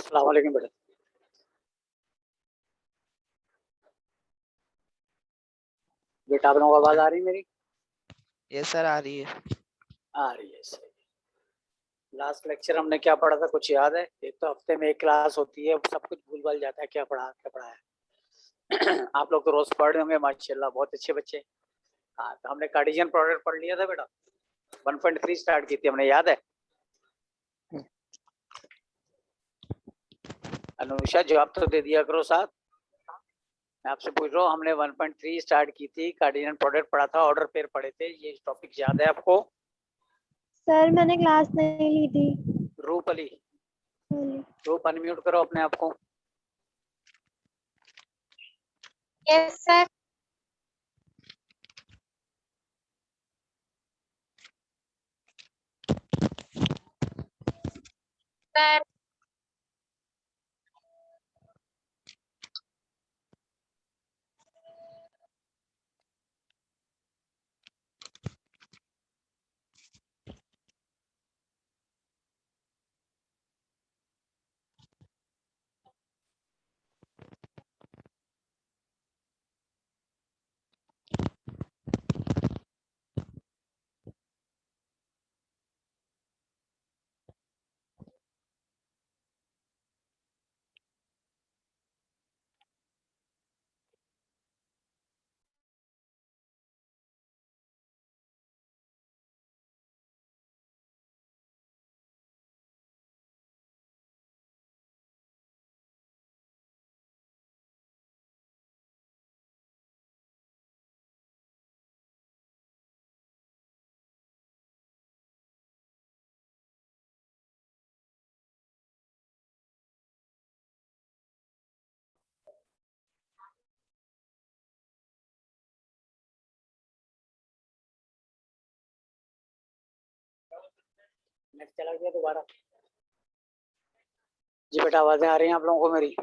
अस्सलाम वालेकुम बेटा। बेटा आप लोगों को आवाज आ रही है मेरी? यस सर, आ रही है। आ रही है, सही। लास्ट लेक्चर हमने क्या पढ़ा था, कुछ याद है? एक तो हफ्ते में एक क्लास होती है, सब कुछ भूल भाल जाता है, क्या पढ़ा क्या पढ़ाया। आप लोग तो रोज पढ़ रहे होंगे माशाल्लाह, बहुत अच्छे बच्चे। हाँ, तो हमने कार्टेशियन प्रोडक्ट पढ़ लिया था बेटा। 1.3 स्टार्ट की थी हमने, याद है? अनुषा जवाब तो दे दिया करो साथ। मैं आपसे पूछ रहा हूँ, हमने 1.3 स्टार्ट की थी, कार्टेशियन प्रोडक्ट पढ़ा था, ऑर्डर पेयर पढ़े थे, ये टॉपिक याद है आपको? सर मैंने क्लास नहीं ली थी। रूप अली, रूप अनम्यूट करो अपने आप को। Yes sir. सर नेक्स्ट चला गया दोबारा। जी बेटा, आवाजें आ रही हैं आप लोगों को मेरी?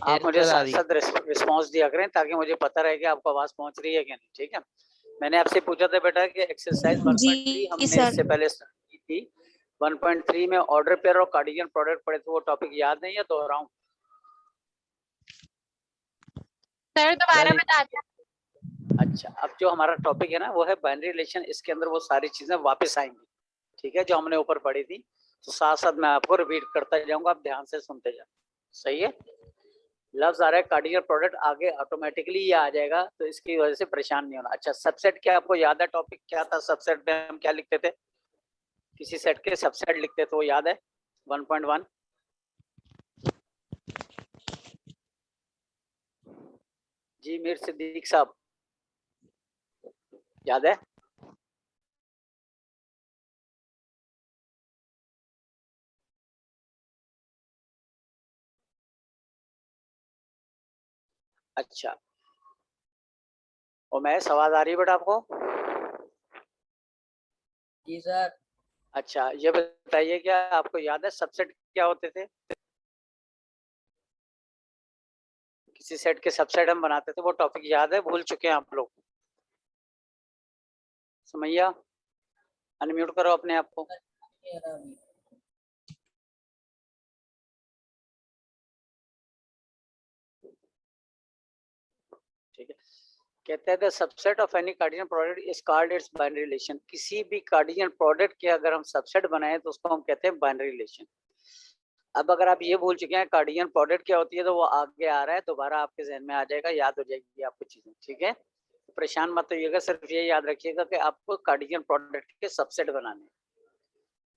आप मुझे साथ साथ रिस्पॉन्स दिया करें ताकि मुझे पता रहे कि आपको आवाज पहुंच रही है कि नहीं, ठीक है? मैंने आपसे पूछा था बेटा कि एक्सरसाइज 1.3 हमने इससे पहले स्टार्ट की थी। 1.3 में ऑर्डर पेयर और कार्टेशियन प्रोडक्ट पढ़े थे, वो टॉपिक याद नहीं है? दोहराऊं? सर दोबारा बता दें। अच्छा, अब जो हमारा टॉपिक है ना वो है बाइनरी रिलेशन। इसके अंदर वो सारी चीजें वापस आएंगी, ठीक है, जो हमने ऊपर पढ़ी थी। तो साथ साथ मैं आपको रिपीट करता जाऊंगा, आप ध्यान से सुनते जाओ, सही है? लफ्ज आ रहा है कार्डियल प्रोडक्ट, आगे ऑटोमेटिकली ये आ जाएगा, तो इसकी वजह से परेशान नहीं होना। अच्छा, सबसेट क्या आपको याद है? टॉपिक क्या था सबसेट में? हम क्या लिखते थे? किसी सेट के सबसेट लिखते थे, वो याद है? 1.1। जी मीर सिद्दीक साहब, याद है? अच्छा, और मैं आवाज आ रही है बेटा आपको? जी सर। अच्छा, ये बताइए क्या आपको याद है सबसेट क्या होते थे? किसी सेट के सबसेट हम बनाते थे, वो टॉपिक याद है? भूल चुके हैं आप लोग? समैया अनम्यूट करो अपने आप को। ठीक है, कहते हैं the subset of any Cartesian product is called its binary relation. किसी भी कार्टेशियन प्रोडक्ट के अगर हम सबसेट बनाए तो उसको हम कहते हैं बाइनरी रिलेशन। अब अगर आप ये भूल चुके हैं कार्टेशियन प्रोडक्ट क्या होती है, तो वो आगे आ रहा है, दोबारा आपके जहन में आ जाएगा, याद हो जाएगी आपको चीजें, ठीक है? तो परेशान मत होइएगा, सिर्फ ये याद रखिएगा कि आपको कार्टेशियन प्रोडक्ट के सबसेट बनाने।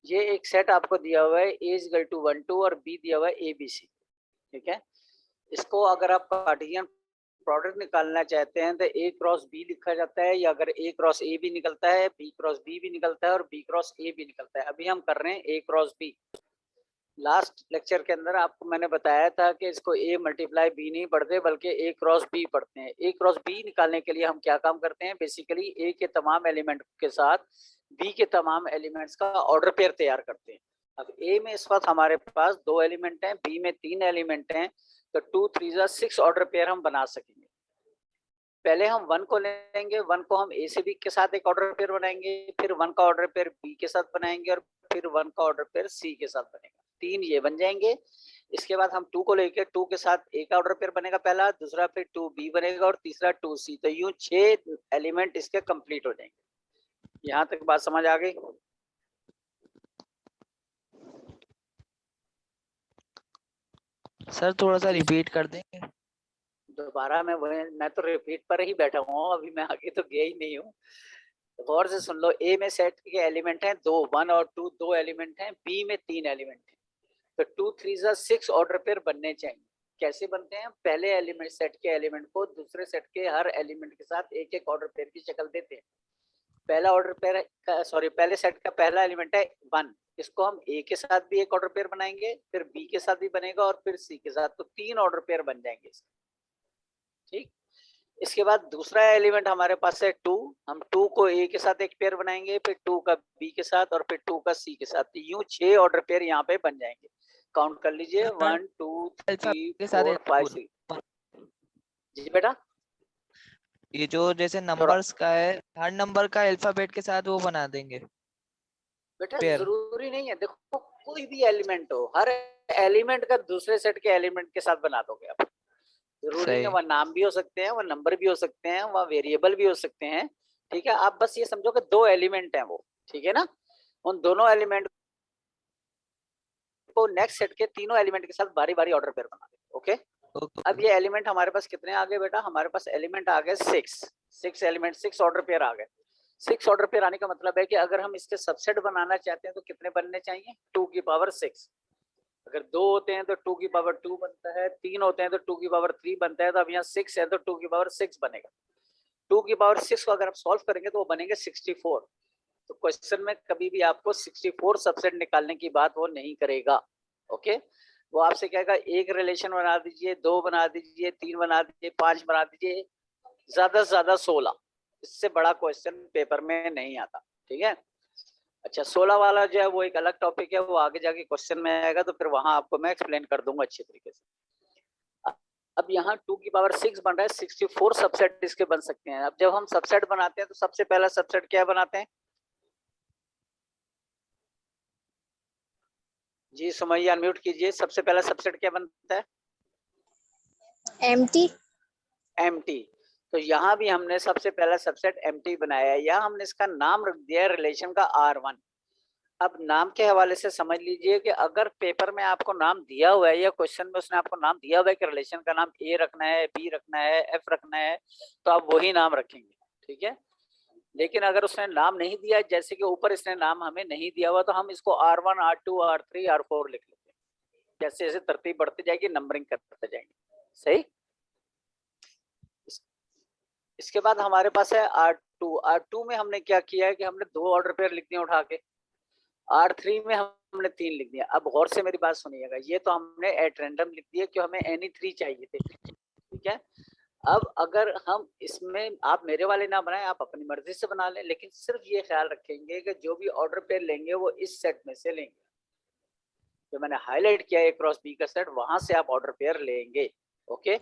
ये एक सेट आपको दिया हुआ है, ए इज इक्वल टू 1 2 और बी दिया हुआ है ए बी सी, ठीक है? इसको अगर आप कार्टेशियन प्रोडक्ट निकालना चाहते हैं तो ए क्रॉस बी लिखा जाता है, या अगर ए क्रॉस ए भी निकलता है, बी क्रॉस बी भी निकलता है, और बी क्रॉस ए भी निकलता है। अभी हम कर रहे हैं ए क्रॉस बी। लास्ट लेक्चर के अंदर आपको मैंने बताया था कि इसको ए मल्टीप्लाई बी नहीं पढ़ते, बल्कि ए क्रॉस बी पढ़ते हैं। ए क्रॉस बी निकालने के लिए हम क्या काम करते हैं? बेसिकली ए के तमाम एलिमेंट के साथ बी के तमाम एलिमेंट्स का ऑर्डर पेयर तैयार करते हैं। अब ए में इस वक्त हमारे पास 2 एलिमेंट हैं, बी में 3 एलिमेंट हैं, तो 2 3 6 ऑर्डर पेयर हम बना सकेंगे। पहले हम 1 को लेंगे, 1 को हम ए से बी के साथ एक ऑर्डर पेयर बनाएंगे, फिर 1 का ऑर्डर पेयर बी के साथ बनाएंगे, और फिर 1 का ऑर्डर पेयर सी के साथ बनेगा। 3 ये बन जाएंगे। इसके बाद हम 2 को लेके 2 के साथ एक ऑर्डर पेयर बनेगा पहला, दूसरा फिर 2b बनेगा और तीसरा 2c। तो यूं 6 एलिमेंट इसके कंप्लीट हो जाएंगे। यहाँ तक बात समझ आ गई? सर थोड़ा सा रिपीट कर देंगे। दोबारा मैं तो रिपीट पर ही बैठा हुआ हूँ, अभी मैं आगे तो गया ही नहीं हूँ। गौर से सुन लो। ए में सेट के एलिमेंट हैं 2, 1 और 2 2 एलिमेंट हैं। बी में 3 एलिमेंट हैं। तो 2 3 6 ऑर्डर पेयर बनने चाहिए। कैसे बनते हैं? पहले एलिमेंट सेट के एलिमेंट को दूसरे सेट के हर एलिमेंट के साथ एक एक ऑर्डर पेयर की शक्ल देते हैं। पहला ऑर्डर पेयर सॉरी पहले सेट का पहला एलिमेंट है 1, इसको हम ए के साथ भी एक ऑर्डर पेयर बनाएंगे, फिर बी के साथ भी बनेगा और फिर सी के साथ। तो 3 ऑर्डर पेयर बन जाएंगे इसके। ठीक। इसके बाद दूसरा एलिमेंट हमारे पास है 2, हम 2 को ए के साथ एक पेयर बनाएंगे, फिर 2 का बी के साथ और फिर 2 का सी के साथ। तो यूं 6 ऑर्डर पेयर यहाँ पे बन जाएंगे। काउंट कर लीजिए, 1 2 3 के साथ 4 5 6। जी बेटा, ये जो जैसे नंबर्स का है, हर नंबर का अल्फाबेट के साथ वो बना देंगे बेटा पेयर। जरूरी नहीं है। देखो कोई भी एलिमेंट हो, हर एलिमेंट का दूसरे सेट के एलिमेंट के साथ बना दोगे आप। जरूरी नहीं, सही। वह नाम भी हो सकते हैं, वह नंबर भी हो सकते हैं, वह वेरिएबल भी हो सकते हैं। ठीक है, आप बस ये समझो कि 2 एलिमेंट हैं वो। ठीक है ना? उन दोनों एलिमेंट को नेक्स्ट सेट के तीनों एलिमेंट के साथ बारी बारी ऑर्डर पेयर बना दे। ओके। अब ये एलिमेंट हमारे पास कितने आ गए बेटा? हमारे पास एलिमेंट आ गए 6 एलिमेंट, 6 ऑर्डर पेयर आ गए। 6 ऑर्डर पेयर आने का मतलब है कि अगर हम इसके सबसेट बनाना चाहते हैं तो कितने बनने चाहिए? 2 की पावर 6। अगर 2 होते हैं तो 2 की पावर 2 बनता है, 3 होते हैं तो 2 की पावर 3 बनता है। तो अब यहाँ 6 है तो 2 की पावर 6 बनेगा। 2 की पावर 6 को अगर आप सॉल्व करेंगे तो वो बनेंगे 64। तो क्वेश्चन में कभी भी आपको 64 सबसेट निकालने की बात वो नहीं करेगा। ओके। वो आपसे कहेगा एक रिलेशन बना दीजिए, 2 बना दीजिए, 3 बना दीजिए, 5 बना दीजिए, ज्यादा से ज्यादा 16। इससे बड़ा क्वेश्चन पेपर में नहीं आता। ठीक है। अच्छा, 16 वाला जो है वो एक अलग टॉपिक है, वो आगे जाके क्वेश्चन में आएगा तो फिर वहां आपको मैं एक्सप्लेन कर दूंगा अच्छे तरीके से। अब यहाँ 2 की पावर 6 बन रहा है, 64 सबसेट इसके बन सकते हैं। अब जब हम सबसेट बनाते हैं तो सबसे पहला सबसेट क्या बनाते हैं? जी सुमैया अनम्यूट कीजिए। सबसे पहला सबसेट क्या बनता है? एम्प्टी। एम्प्टी। तो यहाँ भी हमने सबसे पहला सबसेट एम्प्टी बनाया है। यहाँ हमने इसका नाम रख दिया है रिलेशन का R1। अब नाम के हवाले से समझ लीजिए कि अगर पेपर में आपको नाम दिया हुआ है या क्वेश्चन में उसने आपको नाम दिया हुआ है कि रिलेशन का नाम ए रखना है, बी रखना है, एफ रखना है, तो आप वही नाम रखेंगे। ठीक है। लेकिन अगर उसने नाम नहीं दिया, जैसे कि ऊपर इसने नाम हमें नहीं दिया हुआ, तो हम इसको R1 R2 R3 R4 लिख लेते हैं। जैसे जैसे तरतीब बढ़ती जाएगी नंबरिंग करते जाएंगे। सही। इसके बाद हमारे पास है R2। R2 में हमने क्या किया है कि हमने 2 ऑर्डर पेयर लिख दिए उठा के। R3 में हमने 3 लिख दिया। अब गौर से मेरी बात सुनिएगा, ये तो हमने एट रैंडम लिख दिया कि हमें एनी 3 चाहिए थे। ठीक है। अब अगर हम इसमें, आप मेरे वाले ना बनाए, आप अपनी मर्जी से बना लें, लेकिन सिर्फ ये ख्याल रखेंगे कि जो भी ऑर्डर पेयर लेंगे वो इस सेट में से लेंगे। जो मैंने हाईलाइट किया है क्रॉस बी का सेट, वहां से आप ऑर्डर पेयर लेंगे। ओके।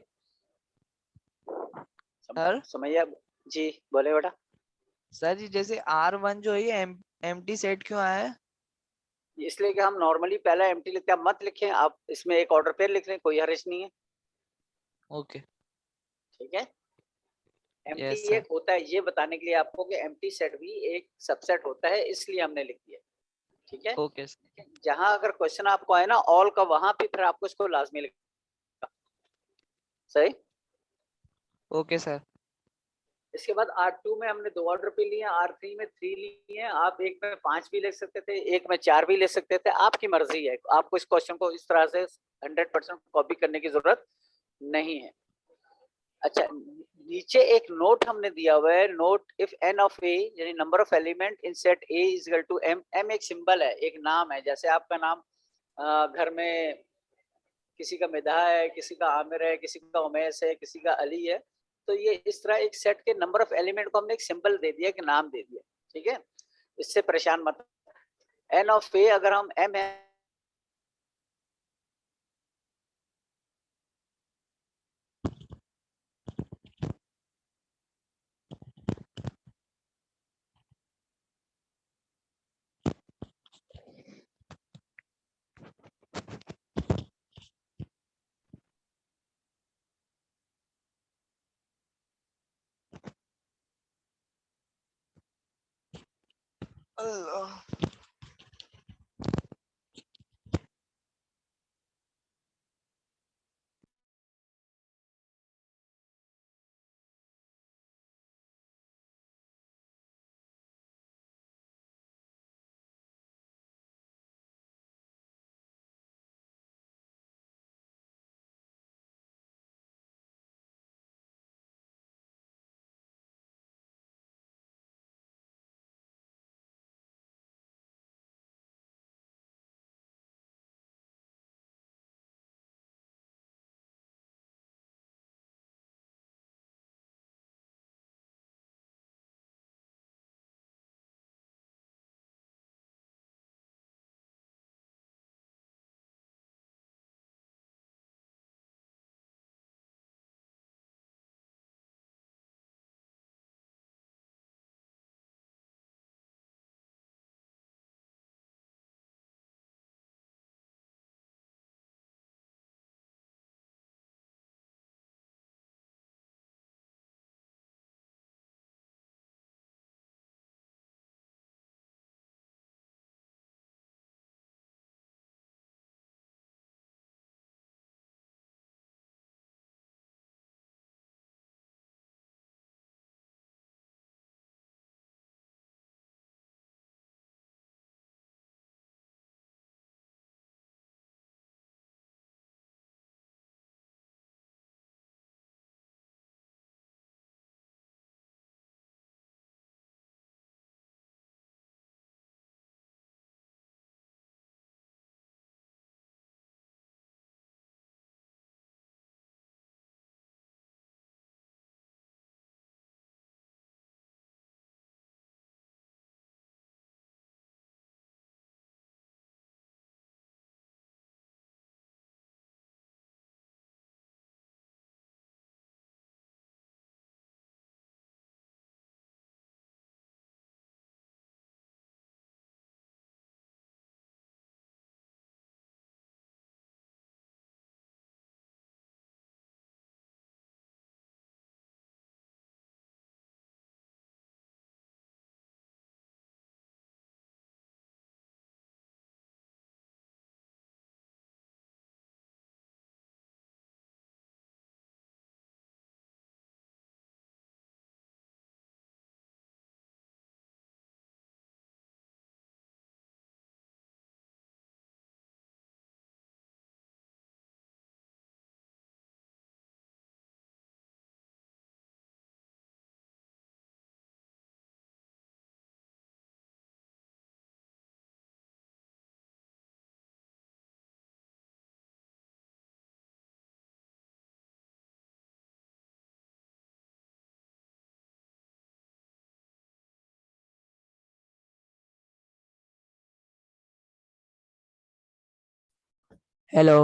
सर समझिए। जी बोले बेटा। सर जी जैसे R1 जो है एम्प्टी सेट क्यों आया है? इसलिए कि हम नॉर्मली पहला एम्प्टी लिखते हैं। आप मत लिखें, आप इसमें एक ऑर्डर पेयर लिख लें, कोई हर्ज नहीं है। ओके। ठीक है। Empty yes sir. एक होता है, ये बताने के लिए आपको कि एम्प्टी सेट भी एक सबसेट होता है, इसलिए हमने लिख दिया। ठीक है। Okay sir. जहां अगर क्वेश्चन आपको आए ना ऑल का, वहां पे फिर आपको इसको लाजमी लिखना। सही। Okay sir. इसके बाद R2 में हमने 2 ऑर्डर पे लिए, R3 में 3 लिए हैं। आप एक में 5 भी ले सकते थे, एक में 4 भी ले सकते थे, आपकी मर्जी है। आपको इस क्वेश्चन को इस तरह से 100% कॉपी करने की जरूरत नहीं है। अच्छा, नीचे एक नोट हमने दिया हुआ है, note if n of a यानी number of element in set a is equal to m। m एक सिंबल है, एक नाम है। जैसे आपका नाम घर में किसी का मिधा है, किसी का आमिर है, किसी का उमैस है, किसी का अली है। तो ये इस तरह एक सेट के नंबर ऑफ एलिमेंट को हमने एक सिंबल दे दिया, एक नाम दे दिया। ठीक है। इससे परेशान मत। n ऑफ a अगर हम m है अल्लाह। हेलो।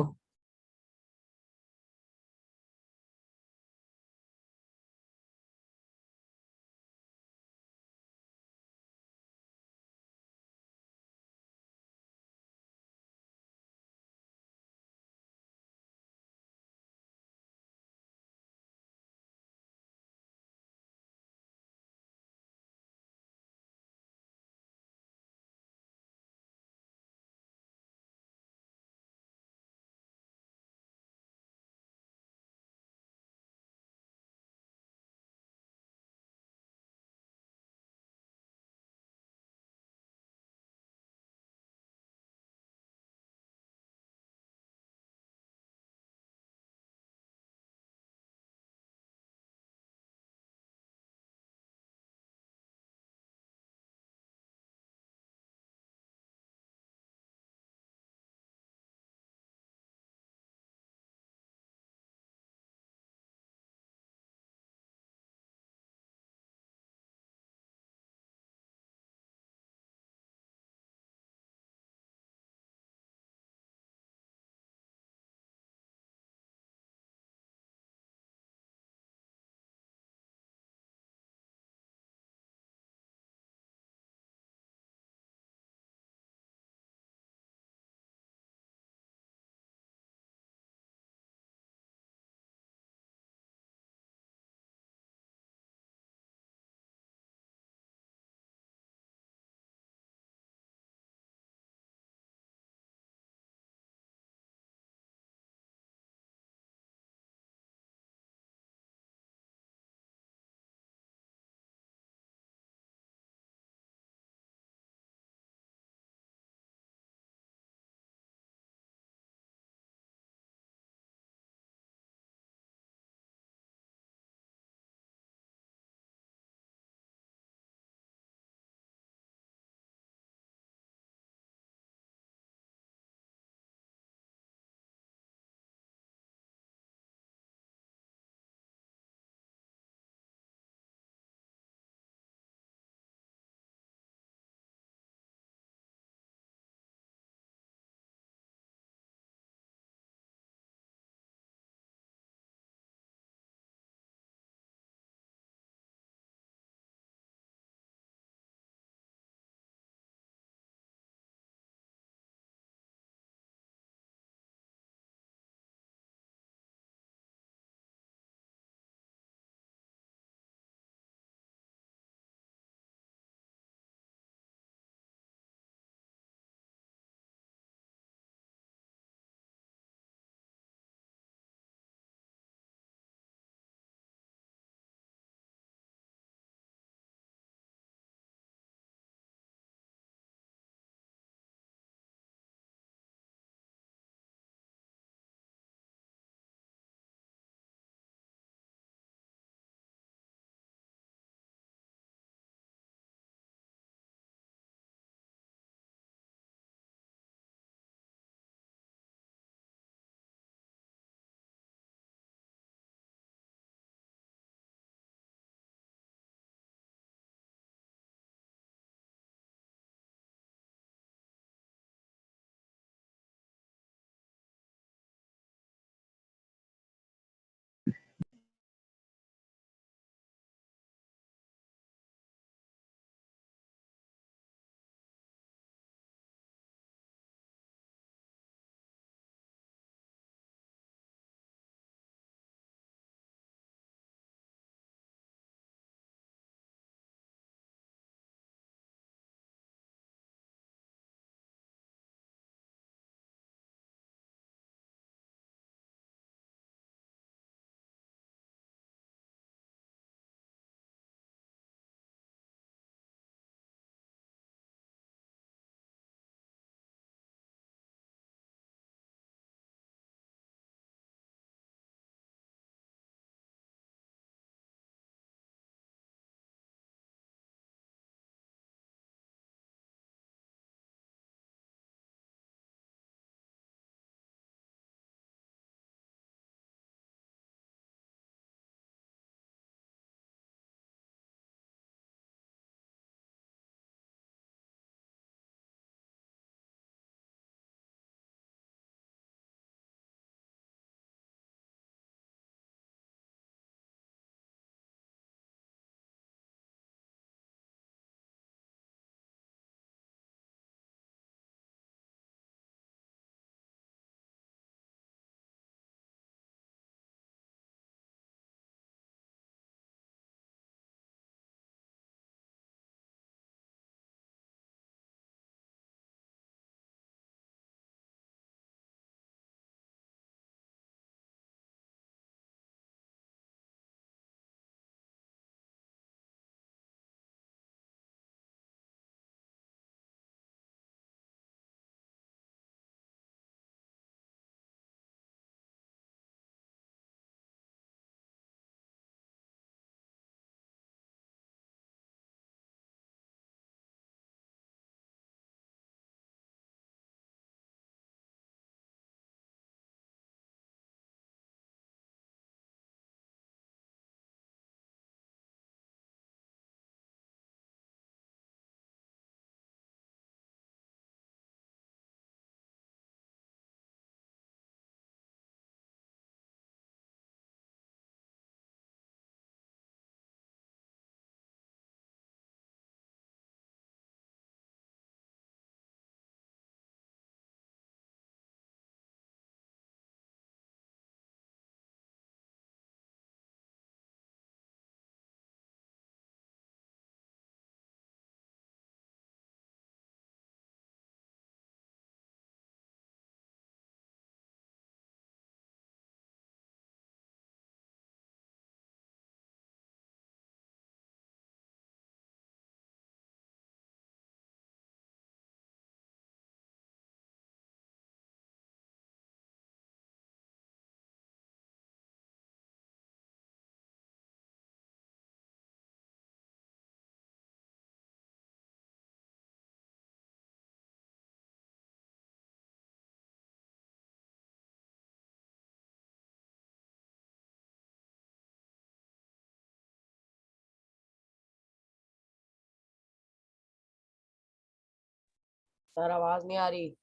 सर आवाज नहीं आ रही।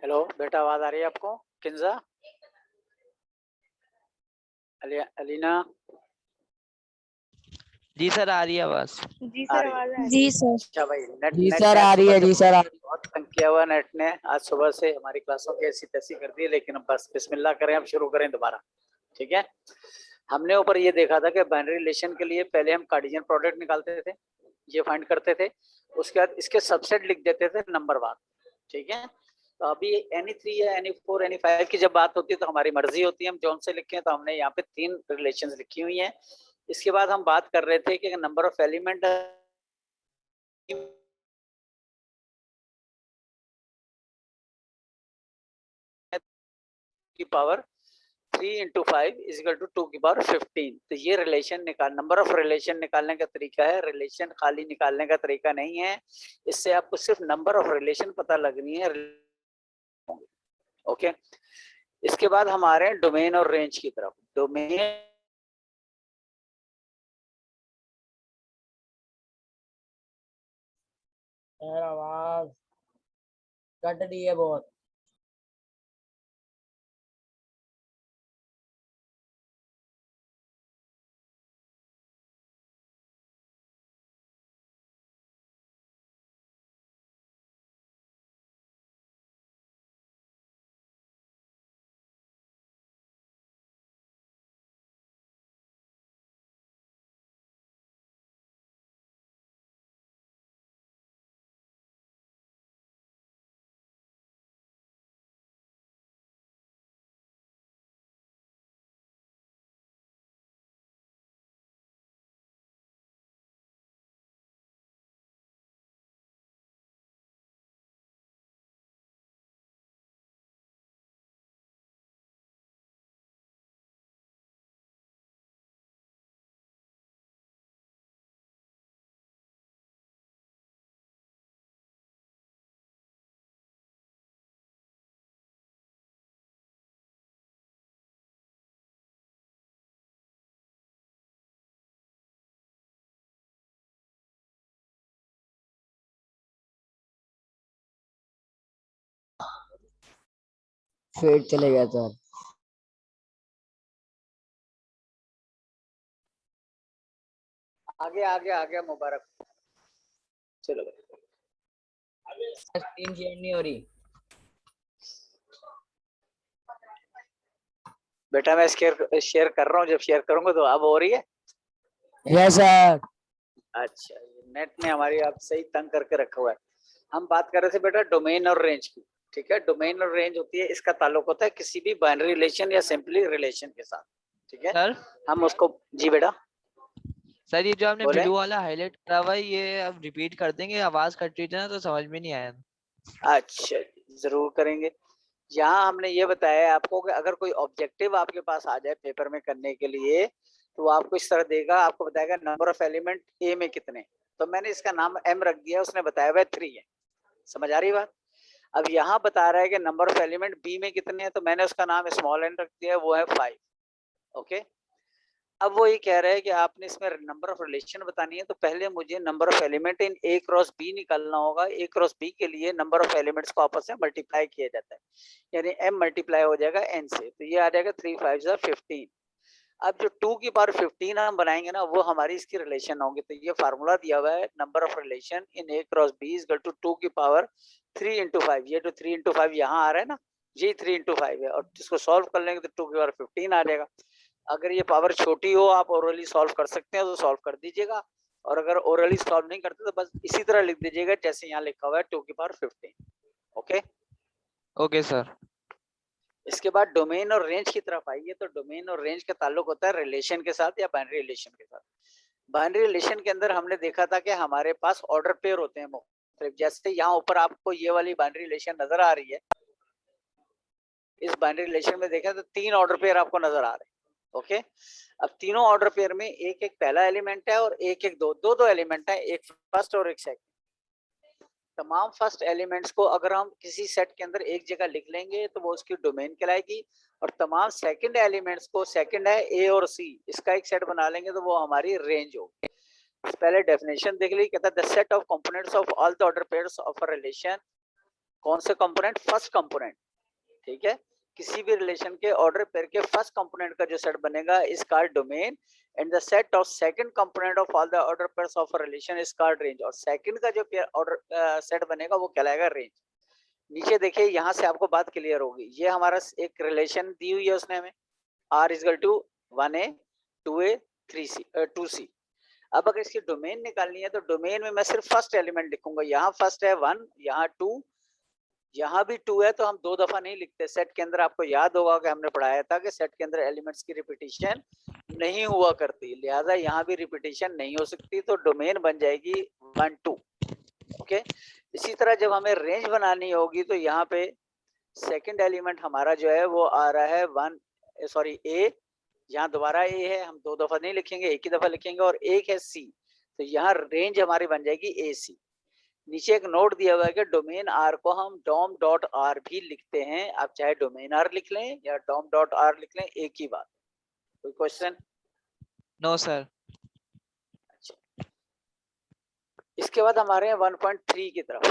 हेलो बेटा, आवाज आ रही है आपको? किंजा, अलीना? जी सर, आ रही है आवाज। जी आ सर, रही है। आवाज आ रही है। जी सर। अच्छा भाई, नेट जी नेट सर ने आ आज रही सुबह है, से जी सर आ रही है। बहुत तंग किया हुआ नेट ने आज सुबह से, हमारी क्लासों की ऐसी तैसी कर दी है, लेकिन अब बस बिस्मिल्लाह करें, अब शुरू करें दोबारा। ठीक है, हमने ऊपर ये देखा था कि बाइनरी रिलेशन के लिए पहले हम कार्टेशियन प्रोडक्ट निकालते थे, ये फाइंड करते थे, उसके बाद इसके सबसेट लिख देते थे नंबर वार। ठीक है, तो अभी Any3 या Any4 Any5 की जब बात होती है तो हमारी मर्जी होती है हम जौन से लिखें, तो हमने यहाँ पे 3 रिलेशंस लिखी हुई हैं। इसके बाद हम बात कर रहे थे कि नंबर ऑफ एलिमेंट की power 3 into 5 is equal to 2 की पावर 15। तो ये रिलेशन निकाल, नंबर ऑफ रिलेशन निकालने का तरीका है, रिलेशन खाली निकालने का तरीका नहीं है। इससे आपको सिर्फ नंबर ऑफ रिलेशन पता लगनी है। ओके, इसके बाद हमारे डोमेन और रेंज की तरफ। डोमेन सर आवाज कट रही है बहुत। फिर चले गया सर। आगे आगे आगे मुबारक। चलो स्क्रीन शेयर नहीं हो रही। बेटा, मैं शेयर कर रहा हूँ, जब शेयर करूंगा तो अब हो रही है। Yes sir. अच्छा, नेट ने हमारी आप सही तंग करके रखा हुआ है। हम बात कर रहे थे बेटा डोमेन और रेंज की। ठीक है, डोमेन और रेंज होती है, इसका ताल्लुक होता है किसी भी बाइनरी रिलेशन या सिंपली रिलेशन के साथ। ठीक है, सर हम उसको, जी बेटा सर, ये जो आपने बोले। ब्लू वाला हाईलाइट करा हुआ है, ये अब रिपीट कर देंगे? आवाज कट रही थी ना तो समझ में नहीं आया। अच्छा, जरूर करेंगे। यहाँ हमने ये बताया है आपको कि अगर कोई ऑब्जेक्टिव आपके पास आ जाए पेपर में करने के लिए, तो वो आपको इस तरह देगा, आपको बताएगा नंबर ऑफ एलिमेंट ए में कितने। तो मैंने इसका नाम एम रख दिया, उसने बताया हुआ 3 है। समझ आ रही बात? अब यहाँ बता रहा है कि नंबर ऑफ एलिमेंट बी में कितने हैं, तो मैंने उसका नाम स्मॉल एन रख दिया, वो है 5। ओके, अब वो ये कह रहा है कि आपने इसमें नंबर ऑफ रिलेशन बतानी है, तो पहले मुझे number of element in A cross B निकालना होगा। ए क्रॉस बी के लिए नंबर ऑफ एलिमेंट्स को आपस में मल्टीप्लाई किया जाता है, यानी m मल्टीप्लाई हो जाएगा n से, तो ये आ जाएगा 3 5 15। अब जो 2 की पावर 15 हम बनाएंगे ना, वो हमारी इसकी रिलेशन होंगे। तो ये फार्मूला दिया हुआ है, number of relation in A cross B is equal to 2 की पावर 3 into 5। ये जो 3 into 5 यहाँ आ रहा है ना, ये 3 into 5 है, और इसको सॉल्व कर लेंगे तो 2 की पावर 15 आ जाएगा। अगर ये पावर छोटी हो, आप ओरली सॉल्व कर सकते हैं तो सॉल्व कर दीजिएगा, और अगर ओरली सॉल्व नहीं करते तो बस इसी तरह लिख दीजिएगा जैसे यहाँ लिखा हुआ है 2 की पावर 15। Okay, okay sir. इसके बाद डोमेन और रेंज की तरफ आइए। तो डोमेन और रेंज का ताल्लुक होता है रिलेशन के साथ या बाइनरी रिलेशन के साथ। बाइनरी रिलेशन के अंदर हमने देखा था कि हमारे पास ऑर्डर पेयर होते हैं मुख्तलिफ। जैसे यहाँ ऊपर आपको ये वाली बाइनरी रिलेशन नजर आ रही है, इस बाइनरी रिलेशन में देखें तो 3 ऑर्डर पेयर आपको नजर आ रहे हैं। ओके, अब तीनों ऑर्डर पेयर में एक पहला एलिमेंट है और एक दो एलिमेंट है, एक फर्स्ट और एक सेकंड। तमाम फर्स्ट एलिमेंट्स को अगर हम किसी सेट के अंदर एक जगह लिख लेंगे तो वो उसकी डोमेन कहलाएगी, और तमाम सेकंड एलिमेंट्स को, सेकंड है ए और सी, इसका एक सेट बना लेंगे तो वो हमारी रेंज होगी। पहले डेफिनेशन देख ली, कहता है the set of components of all the order pairs of a relation. कौन से कंपोनेंट? फर्स्ट कंपोनेंट, ठीक है। किसी भी रिलेशन के ऑर्डर पेयर के फर्स्ट कंपोनेंट का जो सेट बनेगा is called domain, and the set of second component of all the order pairs of a relation is called range, और सेकंड का जो पेयर ऑर्डर सेट बनेगा वो कहलाएगा रेंज। नीचे देखिए, यहाँ से आपको बात क्लियर होगी। ये हमारा एक रिलेशन दी हुई है उसने हमें, R is equal to 1A 2A 3C 2C। अब अगर इसकी डोमेन निकालनी है तो डोमेन में मैं सिर्फ फर्स्ट एलिमेंट लिखूंगा। यहाँ फर्स्ट है 1, यहाँ 2, यहाँ भी 2 है, तो हम दो दफा नहीं लिखते। सेट के अंदर आपको याद होगा कि हमने पढ़ाया था कि सेट के अंदर एलिमेंट्स की रिपीटिशन नहीं हुआ करती, लिहाजा यहाँ भी रिपीटिशन नहीं हो सकती, तो डोमेन बन जाएगी 1 2। ओके, इसी तरह जब हमें रेंज बनानी होगी तो यहाँ पे सेकंड एलिमेंट हमारा जो है वो आ रहा है 1 सॉरी ए, यहाँ दोबारा ए है, हम दो दफा नहीं लिखेंगे, एक ही दफा लिखेंगे, और एक है सी, तो यहाँ रेंज हमारी बन जाएगी ए सी। नीचे एक नोट दिया हुआ है कि डोमेन आर को हम डॉम डॉट आर भी लिखते हैं। आप चाहे डोमेन आर लिख लें या डॉम डॉट आर लिख लें, एक ही बात। कोई क्वेश्चन? No sir. इसके बाद हमारे 1.3 की तरफ।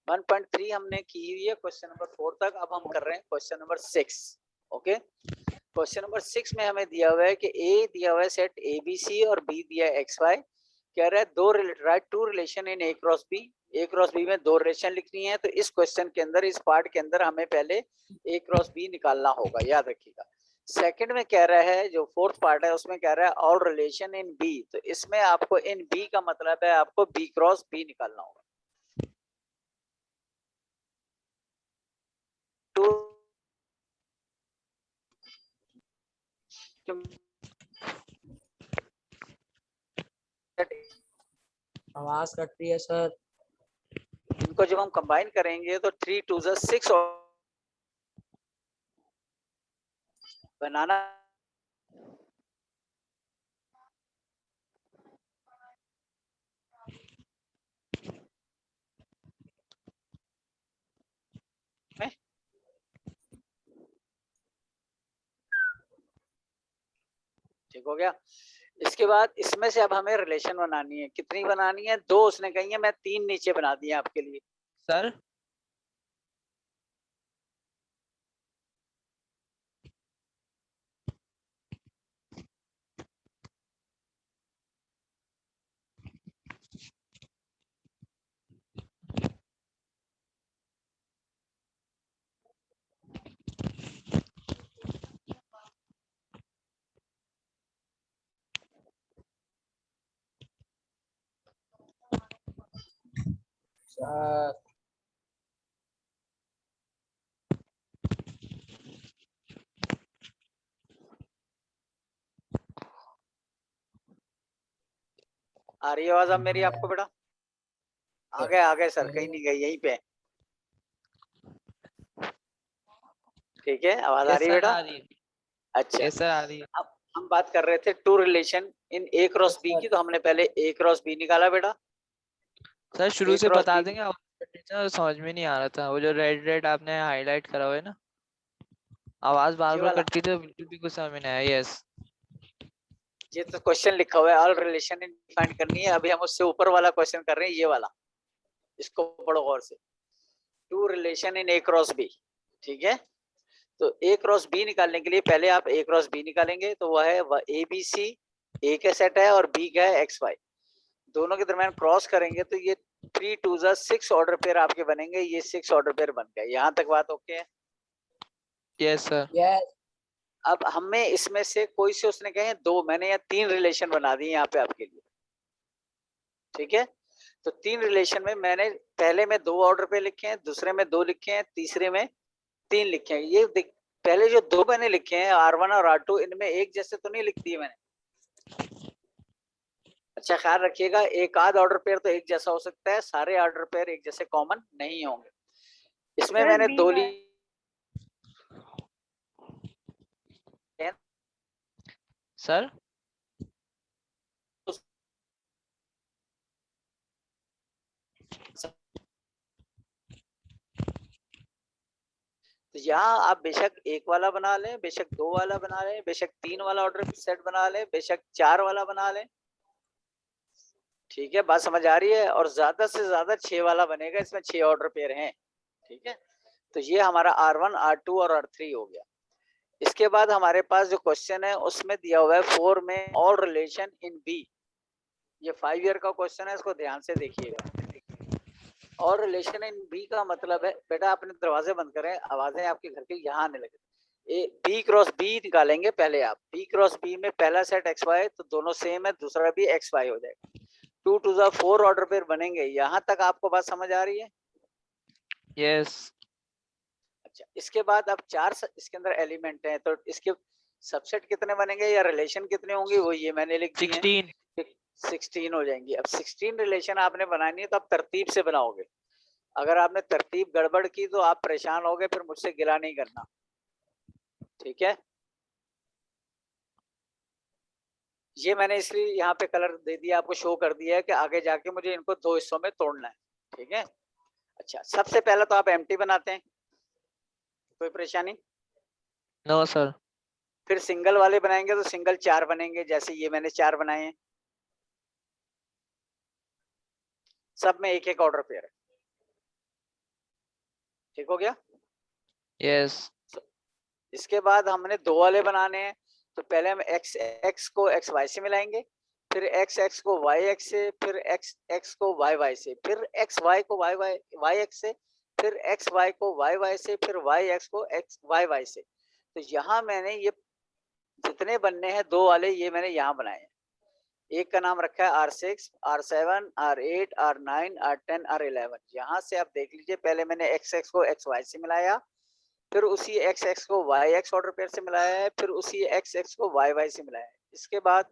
1.3 हमने की हुई है क्वेश्चन नंबर 4 तक, अब हम कर रहे हैं question number 6। Okay, question number 6 में हमें दिया हुआ है कि ए दिया हुआ है सेट ए बी सी और बी दिया है एक्स वाई। कह रहा है दो write two relation in A cross B. A cross B में दो रिलेशन लिखनी है, तो इस क्वेश्चन के अंदर, इस पार्ट के अंदर हमें पहले ए क्रॉस बी निकालना होगा, याद रखिएगा। सेकंड में कह रहा है, जो फोर्थ पार्ट है उसमें कह रहा है ऑल रिलेशन इन बी, तो इसमें आपको इन बी का मतलब है आपको बी क्रॉस बी निकालना होगा। आवाज कट रही है सर। इनको जब हम कंबाइन करेंगे तो 3 2 6 बनाना ठीक हो गया। इसके बाद इसमें से अब हमें रिलेशन बनानी है। कितनी बनानी है? दो उसने कही है, मैं 3 नीचे बना दिए आपके लिए। सर सर आ रही है आवाज अब मेरी आपको? बेटा आ गए सर, कहीं नहीं गए, यहीं पे। ठीक है, आवाज आ रही है बेटा? आ रही है। अच्छा, यस सर आ रही है। अब हम बात कर रहे थे two relation in A cross B की, तो हमने पहले ए क्रॉस बी निकाला बेटा। सर शुरू ए से क्रॉस बता बी देंगे, टीचर समझ में नहीं आ रहा था, वो जो रेड रेड आपने हाईलाइट करा हुआ है ना, आवाज बार ये बार वाला, कटती तो बिल्कुल भी कुछ समझ में नहीं आया। यस ये तो क्वेश्चन लिखा हुआ है ऑल रिलेशन इन डिफाइन करनी है। अभी हम उससे ऊपर वाला क्वेश्चन कर रहे हैं, ये वाला, इसको पढ़ो गौर से। Two relation in A cross B, ठीक है। तो ए क्रॉस बी निकालने के लिए पहले आप ए क्रॉस बी निकालेंगे, तो वह है ए बी सी, ए का सेट है और बी का है एक्स वाई। दोनों के दरमियान क्रॉस करेंगे तो ये 3 2 6 ऑर्डर पेयर आपके बनेंगे। ये 6 ऑर्डर पेयर बन गए। यहाँ तक बात ओके है? Yes sir. यस अब हमें इसमें से कोई से, उसने कहे दो, मैंने यहाँ 3 रिलेशन बना दिए यहाँ पे आपके लिए, ठीक है। तो 3 रिलेशन में मैंने पहले में 2 ऑर्डर पे लिखे हैं, दूसरे में 2 लिखे हैं, तीसरे में 3 लिखे हैं। ये पहले जो 2 मैंने लिखे हैं R1 और R2, इनमें एक जैसे तो नहीं लिख दिए मैंने। अच्छा ख्याल रखिएगा, एक आध ऑर्डर पेयर तो एक जैसा हो सकता है, सारे ऑर्डर पेयर एक जैसे कॉमन नहीं होंगे। इसमें मैंने 2 ली सर यहाँ आप बेशक एक वाला बना लें, बेशक दो वाला बना लें, बेशक तीन वाला ऑर्डर सेट बना लें, बेशक चार वाला बना लें। ठीक है, बात समझ आ रही है? और ज्यादा से ज्यादा 6 वाला बनेगा, इसमें 6 ऑर्डर पेयर हैं। ठीक है, तो ये हमारा R1, R2 और R3 हो गया। इसके बाद हमारे पास जो क्वेश्चन है उसमें दिया हुआ है 4 में ऑल रिलेशन इन बी। ये 5 ईयर का क्वेश्चन है, इसको ध्यान से देखिएगा। और रिलेशन इन बी का मतलब है, बेटा अपने दरवाजे बंद करें, आवाजें आपके घर के यहाँ आने लगे। बी क्रॉस बी निकालेंगे पहले आप। बी क्रॉस बी में पहला सेट एक्स वाई, तो दोनों सेम है, दूसरा भी एक्स वाई हो जाएगा। 2 to the 4 ऑर्डर पेयर बनेंगे। यहाँ तक आपको बात समझ आ रही है? यस। अच्छा, इसके बाद अब 4 इसके अंदर एलिमेंट हैं, तो इसके सबसेट कितने बनेंगे या रिलेशन कितने होंगे, वो ये मैंने लिख दिए हैं। 16। 16 हो जाएंगी। अब 16 रिलेशन आपने बनानी है, तो आप तरतीब से बनाओगे। अगर आपने तरतीब गड़बड़ की तो आप परेशान होगे, फिर मुझसे गिला नहीं करना। ठीक है, ये मैंने इसलिए यहाँ पे कलर दे दिया, आपको शो कर दिया है कि आगे जाके मुझे इनको 2 हिस्सों में तोड़ना है। ठीक है, अच्छा सबसे पहले तो आप एम्प्टी बनाते हैं, कोई परेशानी? No sir. फिर सिंगल वाले बनाएंगे तो सिंगल 4 बनेंगे, जैसे ये मैंने 4 बनाए हैं, सब में एक एक ऑर्डर पेयर है। ठीक हो गया? यस। इसके बाद हमने 2 वाले बनाने हैं, तो पहले हम x को xy से मिलाएंगे, फिर x को yx से, फिर x को yy से, फिर xy को yx से, फिर xy को yy से, फिर yx को xyy से। तो यहाँ मैंने ये जितने बनने हैं 2 वाले, ये मैंने यहाँ बनाए हैं। एक का नाम रखा है R6, R7, R8, R9, R10, R11। यहाँ से आप देख लीजिए, पहले मैंने x को xy से मिलाया, फिर उसी x को yx ऑर्डर पेयर से मिलाया है, फिर उसी x को yy से मिलाया है। इसके बाद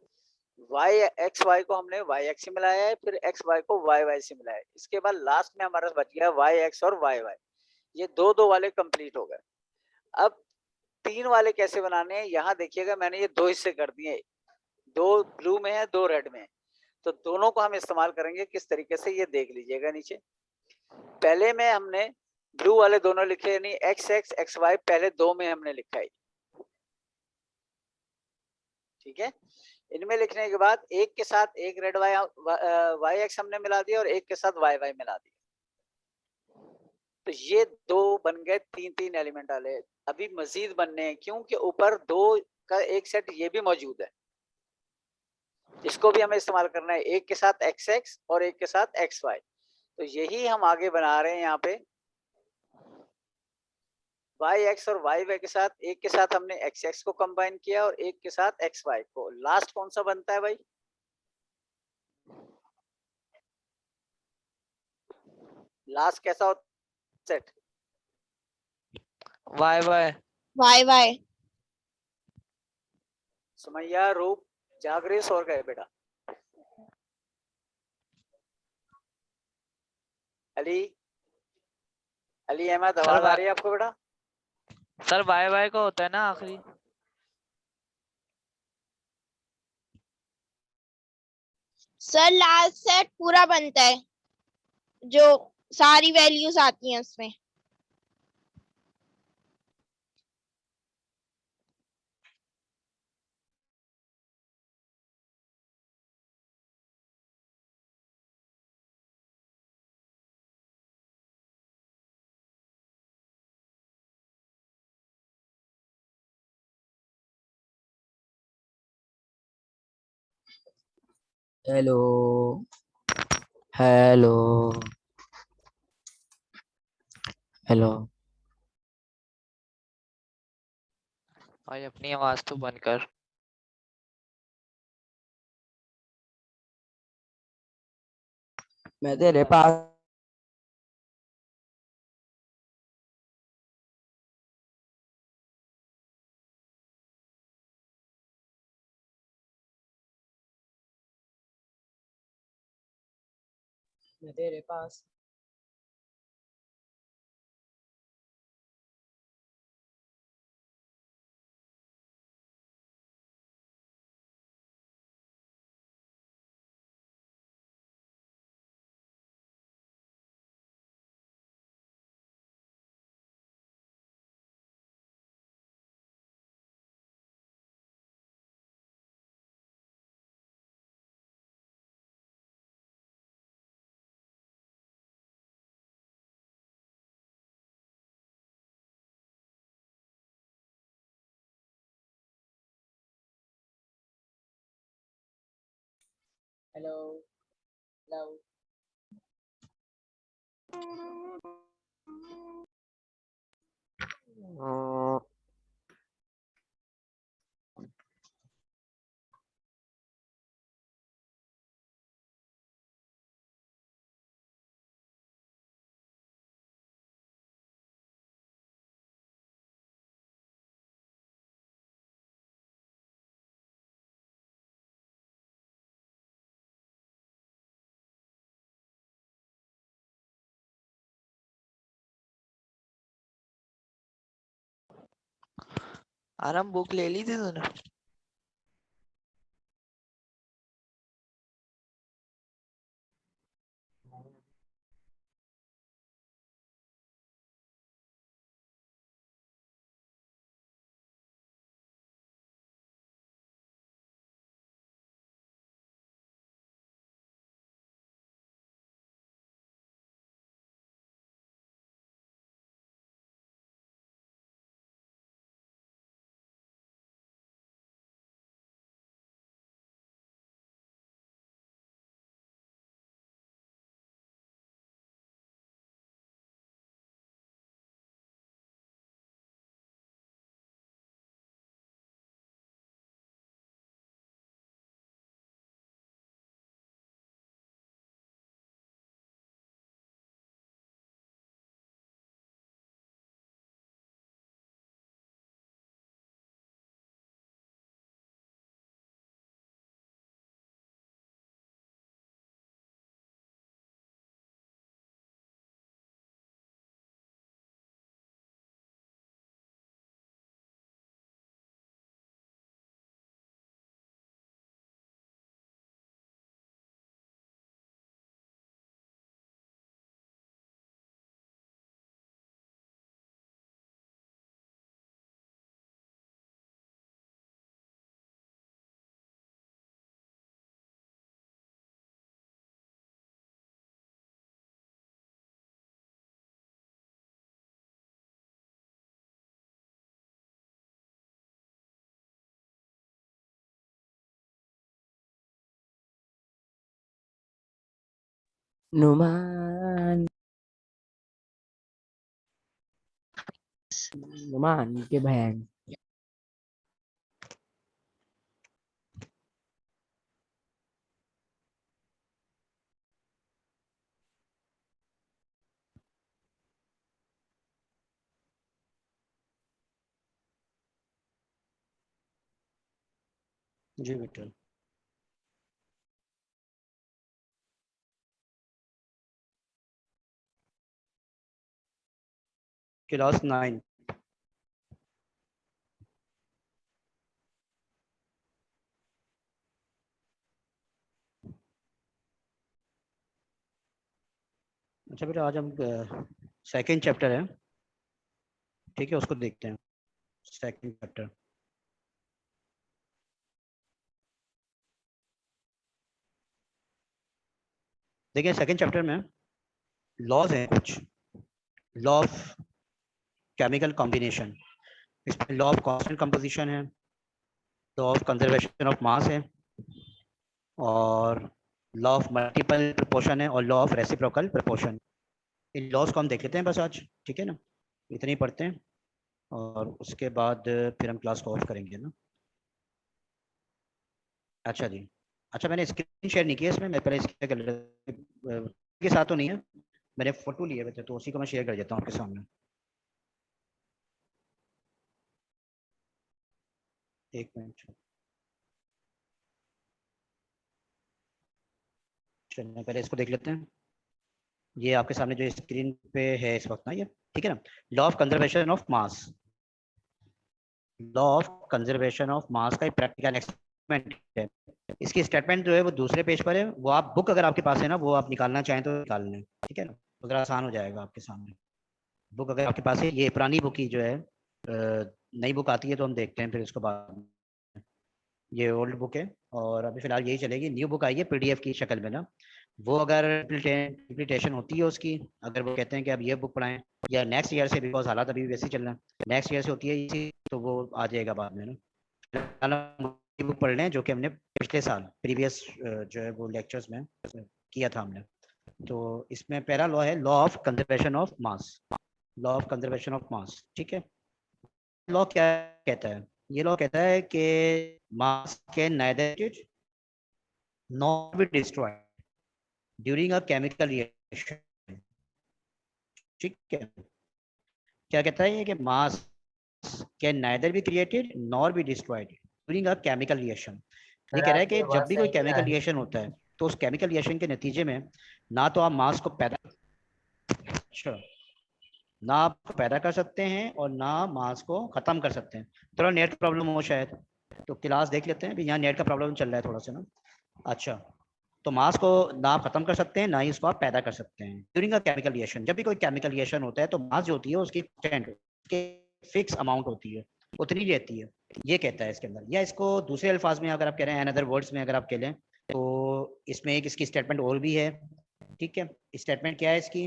xy को हमने yx से मिलाया है, फिर xy को yy से मिलाया है। इसके बाद लास्ट में हमारा बच गया yx और yy। ये दो वाले कंप्लीट हो गए। अब 3 वाले कैसे बनाने हैं, यहाँ देखिएगा मैंने ये 2 हिस्से कर दिए, 2 ब्लू में है, 2 रेड में है। तो दोनों को हम इस्तेमाल करेंगे किस तरीके से, ये देख लीजिएगा नीचे। पहले में हमने ब्लू वाले दोनों लिखे, यानी xx xy पहले 2 में हमने लिखा है। ठीक है, इनमें लिखने के बाद एक के साथ एक रेड वाई एक्स हमने मिला दिया और एक के साथ वाई वाई मिला दिया। तो ये 2 बन गए 3 एलिमेंट वाले। अभी मजीद बनने हैं, क्योंकि ऊपर 2 का एक सेट ये भी मौजूद है, इसको भी हमें इस्तेमाल करना है, एक के साथ एक्स एक्स और एक के साथ एक्स वाई। तो यही हम आगे बना रहे हैं यहाँ पे। वाई एक्स और वाई वाई के साथ, एक के साथ हमने एक्स एक्स को कंबाइन किया और एक के साथ एक्स वाई को। लास्ट कौन सा बनता है भाई? लास्ट कैसा होता है set? Why why. Why why. Sumaiya, Roop, Jagrit और गए बेटा। अली, अली अहमद, आवाज आ रही है आपको बेटा? सर वाई वाई का होता है ना आखिरी? सर लास्ट सेट पूरा बनता है, जो सारी वैल्यूज आती हैं उसमें। Hello hello hello. भाई अपनी आवाज तो बंद कर। मैं तेरे पास मैं तेरे पास हेलो हेलो आराम बुक ले ली थी तूने? नुमान नुमान के बहन जी विठल। क्लास 9। अच्छा बेटा, आज हम सेकंड चैप्टर है, ठीक है, उसको देखते हैं। सेकंड चैप्टर देखिए। सेकंड चैप्टर में लॉज हैं कुछ। लॉ ऑफ केमिकल कॉम्बिनेशन, इसमें लॉ ऑफ कांस्टेंट कंपोजिशन है, law of conservation of mass है, और लॉ ऑफ मल्टीपल प्रोपोर्शन है, और लॉ ऑफ रेसिप्रोकल प्रोपोर्शन। इन लॉज को हम देख लेते हैं बस आज, ठीक है ना। इतने ही पढ़ते हैं और उसके बाद फिर हम क्लास को ऑफ करेंगे ना। अच्छा जी। अच्छा, मैंने स्क्रीन शेयर नहीं किया इसमें, मैं पहले इसके के साथ तो नहीं है, मैंने फोटो लिए हुए थे तो उसी को मैं शेयर कर देता हूँ आपके सामने। एक मिनट, चलिए पहले इसको देख लेते हैं। ये आपके सामने जो स्क्रीन पे है इस वक्त ना, ये ठीक है ना। Law of conservation of mass, law of conservation of मास का प्रैक्टिकल एक्सपेरिमेंट है। इसकी स्टेटमेंट जो है वो दूसरे पेज पर है, वो आप बुक अगर आपके पास है ना, वो आप निकालना चाहें तो निकाल लें, ठीक है ना, तो ज़रा आसान हो जाएगा आपके सामने। बुक अगर आपके पास है, ये पुरानी बुक ही जो है, नई बुक आती है तो हम देखते हैं फिर इसको बाद में। ये ओल्ड बुक है और अभी फिलहाल यही चलेगी। न्यू बुक आई है पीडीएफ की शक्ल में ना, वो अगर इम्प्लीटेशन होती है उसकी, अगर वो कहते हैं कि अब ये बुक पढ़ाएं या नेक्स्ट ईयर से, बिकॉज हालात अभी वैसे ही चल रहा है, नेक्स्ट ईयर से होती है इसी, तो वो आ जाएगा बाद में ना। बुक पढ़ लें जो कि हमने पिछले साल प्रीवियस जो है वो लेक्चर्स में किया था हमने। तो इसमें पहला लॉ है law of conservation of mass, law of conservation of मास। ठीक है, लॉ क्या कहता है? ये लॉ कहता है कि मास can neither not be destroyed during a chemical reaction. ठीक है, क्या कहता है ये कि मास can neither be created nor be destroyed during a chemical reaction. ये कह रहा है कि जब भी कोई केमिकल रिएक्शन होता है तो उस केमिकल रिएक्शन के नतीजे में ना तो आप मास को ना आप पैदा कर सकते हैं और ना मास को खत्म कर सकते हैं। थोड़ा नेट का प्रॉब्लम हो शायद, तो क्लास देख लेते हैं। अभी यहाँ नेट का प्रॉब्लम चल रहा है थोड़ा सा ना। अच्छा, तो मास को ना आप खत्म कर सकते हैं ना ही उसको आप पैदा कर सकते हैं ड्यूरिंग अ केमिकल रिएक्शन। जब भी कोई केमिकल रिएक्शन होता है तो मास जो होती है उसकी फिक्स अमाउंट होती है, उतनी रहती है, ये कहता है इसके अंदर। या इसको दूसरे अल्फाज में अगर आप कह रहे हैं, अनदर वर्ड्स में अगर आप कह लें, तो इसमें एक इसकी स्टेटमेंट और भी है। ठीक है, स्टेटमेंट क्या है इसकी?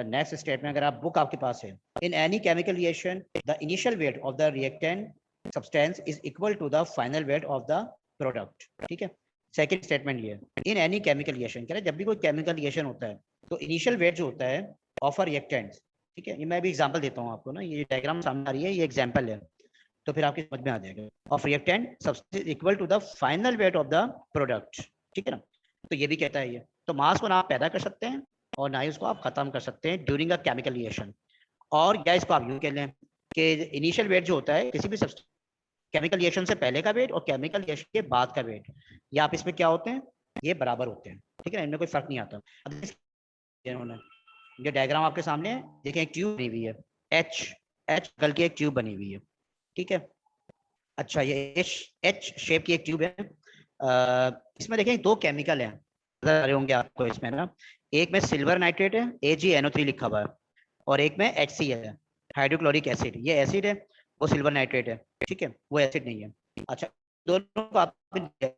नेक्स्ट स्टेटमेंट अगर आप बुक आपके पास है, in any chemical reaction the initial weight of the reactant substance is equal to the final weight of the product. ठीक है, सेकंड स्टेटमेंट ये इन एनी केमिकल रिएक्शन कह रहे हैं जब भी कोई केमिकल रिएक्शन होता है तो इनिशियल वेट जो होता है ऑफ अ रिएक्टेंट। ठीक है, ये मैं भी एग्जांपल देता हूँ आपको ना, ये डायग्राम सामने आ रही है, ये एग्जांपल है, तो फिर आपकी समझ में आ जाएगा। Of reactant substance equal to the final weight of the product. ठीक है ना, तो ये भी कहता है ये। तो मास को ना आप पैदा कर सकते हैं और ना ही उसको आप खत्म कर सकते हैं ड्यूरिंग अ केमिकल रिएक्शन। और या इसको आप यूं कह लें कि इनिशियल वेट जो होता है किसी भी केमिकल रिएक्शन से पहले का वेट और केमिकल रिएक्शन के बाद का वेट, या आप इसमें क्या होते हैं, ये बराबर होते हैं। ठीक है ना, इनमें कोई फर्क नहीं आता। अब इन्होंने ये डायग्राम आपके सामने है, देखें एक ट्यूब बनी हुई है, एच गल की एक ट्यूब बनी हुई है। ठीक है, अच्छा ये एच शेप की एक ट्यूब है। इसमें देखें दो केमिकल हैं, नजर आ रहे होंगे आपको इसमें ना। एक में सिल्वर नाइट्रेट है, AgNO3 लिखा हुआ है, और एक में HCl है, हाइड्रोक्लोरिक एसिड। ये एसिड है, वो सिल्वर नाइट्रेट है। ठीक है, वो एसिड नहीं है। अच्छा, दोनों को आपने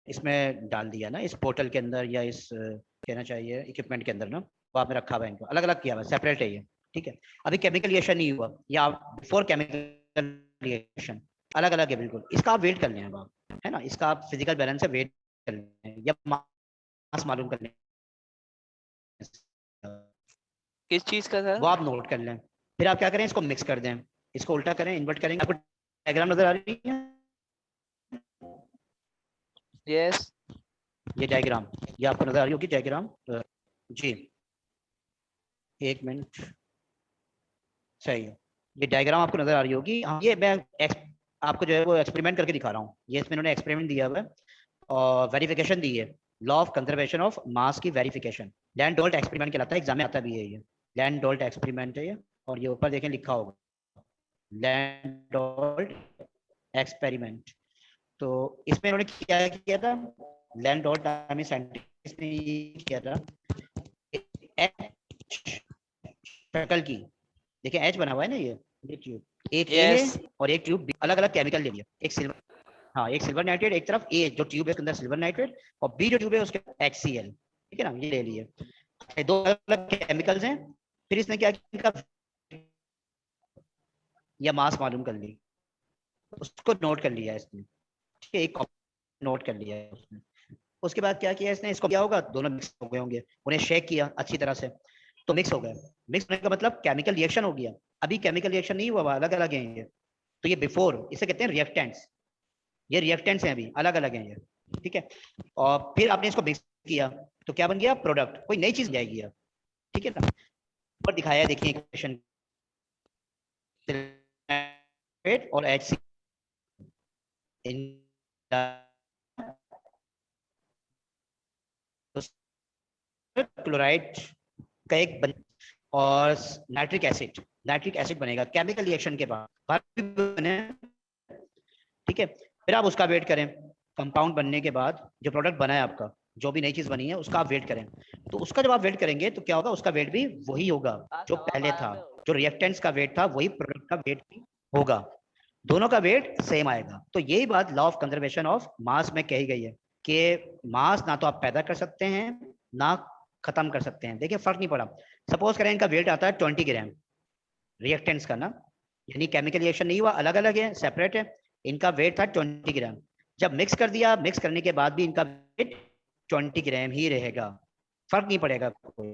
इसमें डाल दिया ना, इस पोर्टल के अंदर, या इस कहना चाहिए इक्विपमेंट के अंदर ना, वो आपने रखा हुआ है, इनको अलग अलग किया हुआ है, सेपरेट है ये। ठीक है, अभी केमिकल रिएक्शन नहीं हुआ, या बिफोर केमिकल रिएक्शन अलग अलग है बिल्कुल। इसका आप वेट कर लें, आप है ना, इसका आप फिजिकल बैलेंस से वेट कर लें या मास मालूम कर लें, किस चीज का सर? वो आप नोट कर लें। फिर आप क्या करें, इसको मिक्स कर दें, इसको उल्टा करें, इन्वर्ट करेंगे। आपको डायग्राम नजर आ रही है? यस। ये डायग्राम, ये आपको नजर आ रही होगी डायग्राम जी। एक मिनट, सही है, ये डायग्राम आपको नजर आ रही होगी। ये मैं आपको जो है वो एक्सपेरिमेंट करके दिखा रहा हूँ। ये इसमें इन्होंने एक्सपेरिमेंट दिया हुआ है और वेरिफिकेशन दी है, लॉ ऑफ कंजर्वेशन ऑफ मास की वेरिफिकेशन। लैंड डोल्ट एक्सपेरिमेंट कहलाता है, एग्जाम में आता भी है ये, लैंड डोल्ट एक्सपेरिमेंट है ये। और ये ऊपर देखें लिखा होगा लैंड डोल्ट एक्सपेरिमेंट। तो इसमें इन्होंने क्या किया था, लैंड डोल्ट नामी साइंटिस्ट ने किया था, शक्ल की देखिए, एच बना हुआ है ना, ये ट्यूब, एक ए है और एक ट्यूब, अलग अलग केमिकल ले लिया। एक सिल्वर, हाँ एक सिल्वर नाइट्रेट एक तरफ, ए जो ट्यूब है उसके अंदर सिल्वर नाइट्रेट, और बी जो ट्यूब है उसके HCl। ठीक है ना, ये ले लिए, दो अलग केमिकल्स हैं। फिर इसने क्या किया, या मास मालूम कर ली, उसको नोट कर लिया इसने, ठीक है, एक नोट कर लिया है उसने। उसके बाद क्या किया इसने, इसको क्या होगा, दोनों मिक्स हो गए होंगे, उन्हें शेक किया अच्छी तरह से, तो मिक्स हो गए। मिक्स होने का मतलब केमिकल रिएक्शन हो गया। अभी केमिकल रिएक्शन नहीं हुआ, अलग अलग हैं ये, तो ये बिफोर, इसे कहते हैं रिएक्टेंट्स। ये रिएक्टेंट्स हैं, अभी अलग अलग हैं ये। ठीक है, और फिर आपने इसको मिक्स किया तो क्या बन गया, प्रोडक्ट, कोई नई चीज जाएगी अब। ठीक है ना, ऊपर दिखाया है देखिए इक्वेशन, और HC क्लोराइड का एक और नाइट्रिक एसिड बनेगा केमिकल रिएक्शन के बाद बने। ठीक है, फिर आप उसका वेट करें, कंपाउंड बनने के बाद जो प्रोडक्ट बना है आपका, जो भी नई चीज बनी है उसका आप वेट करें। तो उसका जब आप वेट करेंगे तो क्या होगा, उसका वेट भी वही होगा जो पहले था, जो रिएक्टेंट्स का वेट था वही प्रोडक्ट का वेट भी होगा, दोनों का वेट सेम आएगा। तो यही बात लॉ ऑफ कंजर्वेशन ऑफ मास में कही गई है कि मास ना तो आप पैदा कर सकते हैं ना खत्म कर सकते हैं। देखिए फर्क नहीं पड़ा, सपोज करें इनका वेट आता है 20 ग्राम रिएक्टेंट्स का ना, यानी केमिकल रिएक्शन नहीं हुआ, अलग अलग है, सेपरेट है, इनका वेट था 20 ग्राम। जब मिक्स कर दिया, मिक्स करने के बाद भी इनका वेट 20 ग्राम ही रहेगा, फर्क नहीं पड़ेगा कोई,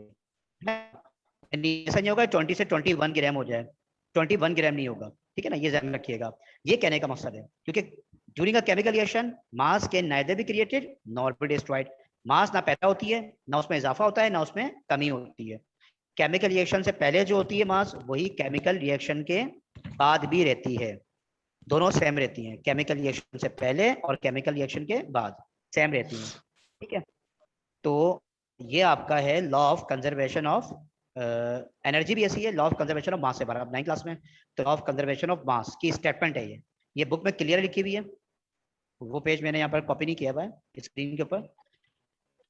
ऐसा नहीं होगा 20 से 21 ग्राम हो जाए, 21 ग्राम नहीं होगा, ठीक है ना, ये ध्यान में रखिएगा। ये कहने का मकसद है, क्योंकि during a chemical reaction mass can neither be created nor be destroyed, mass ना पैदा होती है, ना उसमें इजाफा होता है, ना उसमें कमी होती है। केमिकल रिएक्शन से पहले जो होती है मास, वही केमिकल रिएक्शन के बाद भी रहती है, दोनों सेम रहती हैं, केमिकल रिएक्शन से पहले और केमिकल रिएक्शन के बाद सेम रहती हैं, ठीक है। तो ये आपका है law of conservation of energy, भी ऐसी है, law of conservation of mass है, आप 9th क्लास में, तो लॉ ऑफ कंजर्वेशन ऑफ मास की स्टेटमेंट है ये बुक में क्लियर लिखी हुई है, वो पेज मैंने यहाँ पर कॉपी नहीं किया हुआ है स्क्रीन के ऊपर,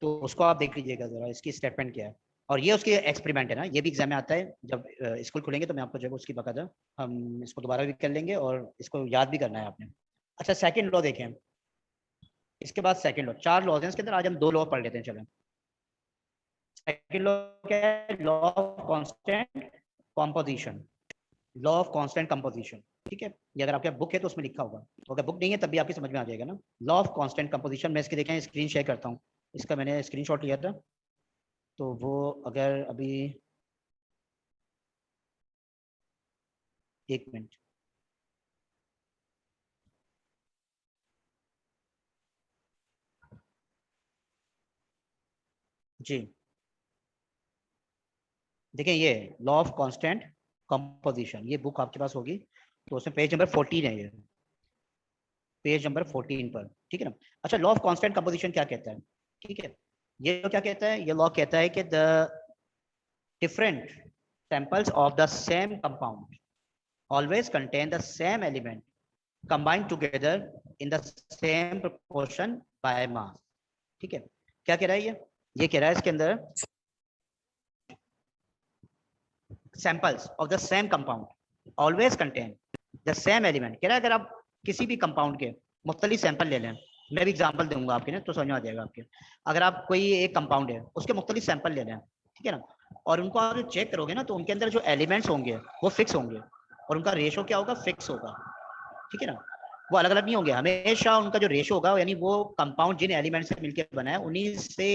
तो उसको आप देख लीजिएगा जरा, इसकी स्टेटमेंट क्या है। और ये उसके एक्सपेरिमेंट है ना, ये भी एग्जाम में आता है, जब स्कूल खुलेंगे तो मैं आपको जो है उसकी बकायदा हम इसको दोबारा भी कर लेंगे और इसको याद भी करना है आपने। अच्छा, सेकंड लॉ देखें, इसके बाद सेकंड लॉ, 4 लॉज हैं इसके अंदर, आज हम 2 लॉ पढ़ लेते हैं। चलो, सेकंड लॉ क्या है? Law of constant composition, law of constant composition, ठीक है। ये अगर आपके बुक है तो उसमें लिखा होगा, तो अगर बुक नहीं है तब भी आपकी समझ में आ जाएगा ना। लॉ ऑफ कांस्टेंट कंपोजिशन, मैं इसके देखें स्क्रीन शेयर करता हूँ, इसका मैंने स्क्रीनशॉट लिया था, तो वो अगर अभी 1 मिनट, जी देखें, ये लॉ ऑफ कांस्टेंट कंपोजिशन, ये बुक आपके पास होगी, तो उसमें पेज नंबर 14 है, ये पेज नंबर 14 पर, ठीक है ना। अच्छा, लॉ ऑफ कांस्टेंट कंपोजिशन क्या कहता है, ठीक है, ये क्या कहता है? ये लॉ कहता है कि the different samples of the same compound always contain the same element combined together in the same proportion by mass, ठीक है। क्या कह रहा है ये कह रहा है इसके अंदर samples of the same compound always contain the same element, कह रहा है अगर आप किसी भी कंपाउंड के मुख्तलिफ सैंपल ले लें, मैं भी एग्जांपल दूंगा आपके ना तो समझ में आ जाएगा आपके, अगर आप कोई एक कंपाउंड है उसके मुख्तलिफ सैंपल ले लें, ठीक है ना, और उनको आप चेक करोगे ना तो उनके अंदर जो एलिमेंट्स होंगे वो फिक्स होंगे और उनका रेशो क्या होगा? फिक्स होगा, ठीक है ना, वो अलग अलग नहीं होंगे, हमेशा उनका जो रेशो होगा, यानी वो कंपाउंड जिन एलिमेंट से मिलकर बना है उन्हीं से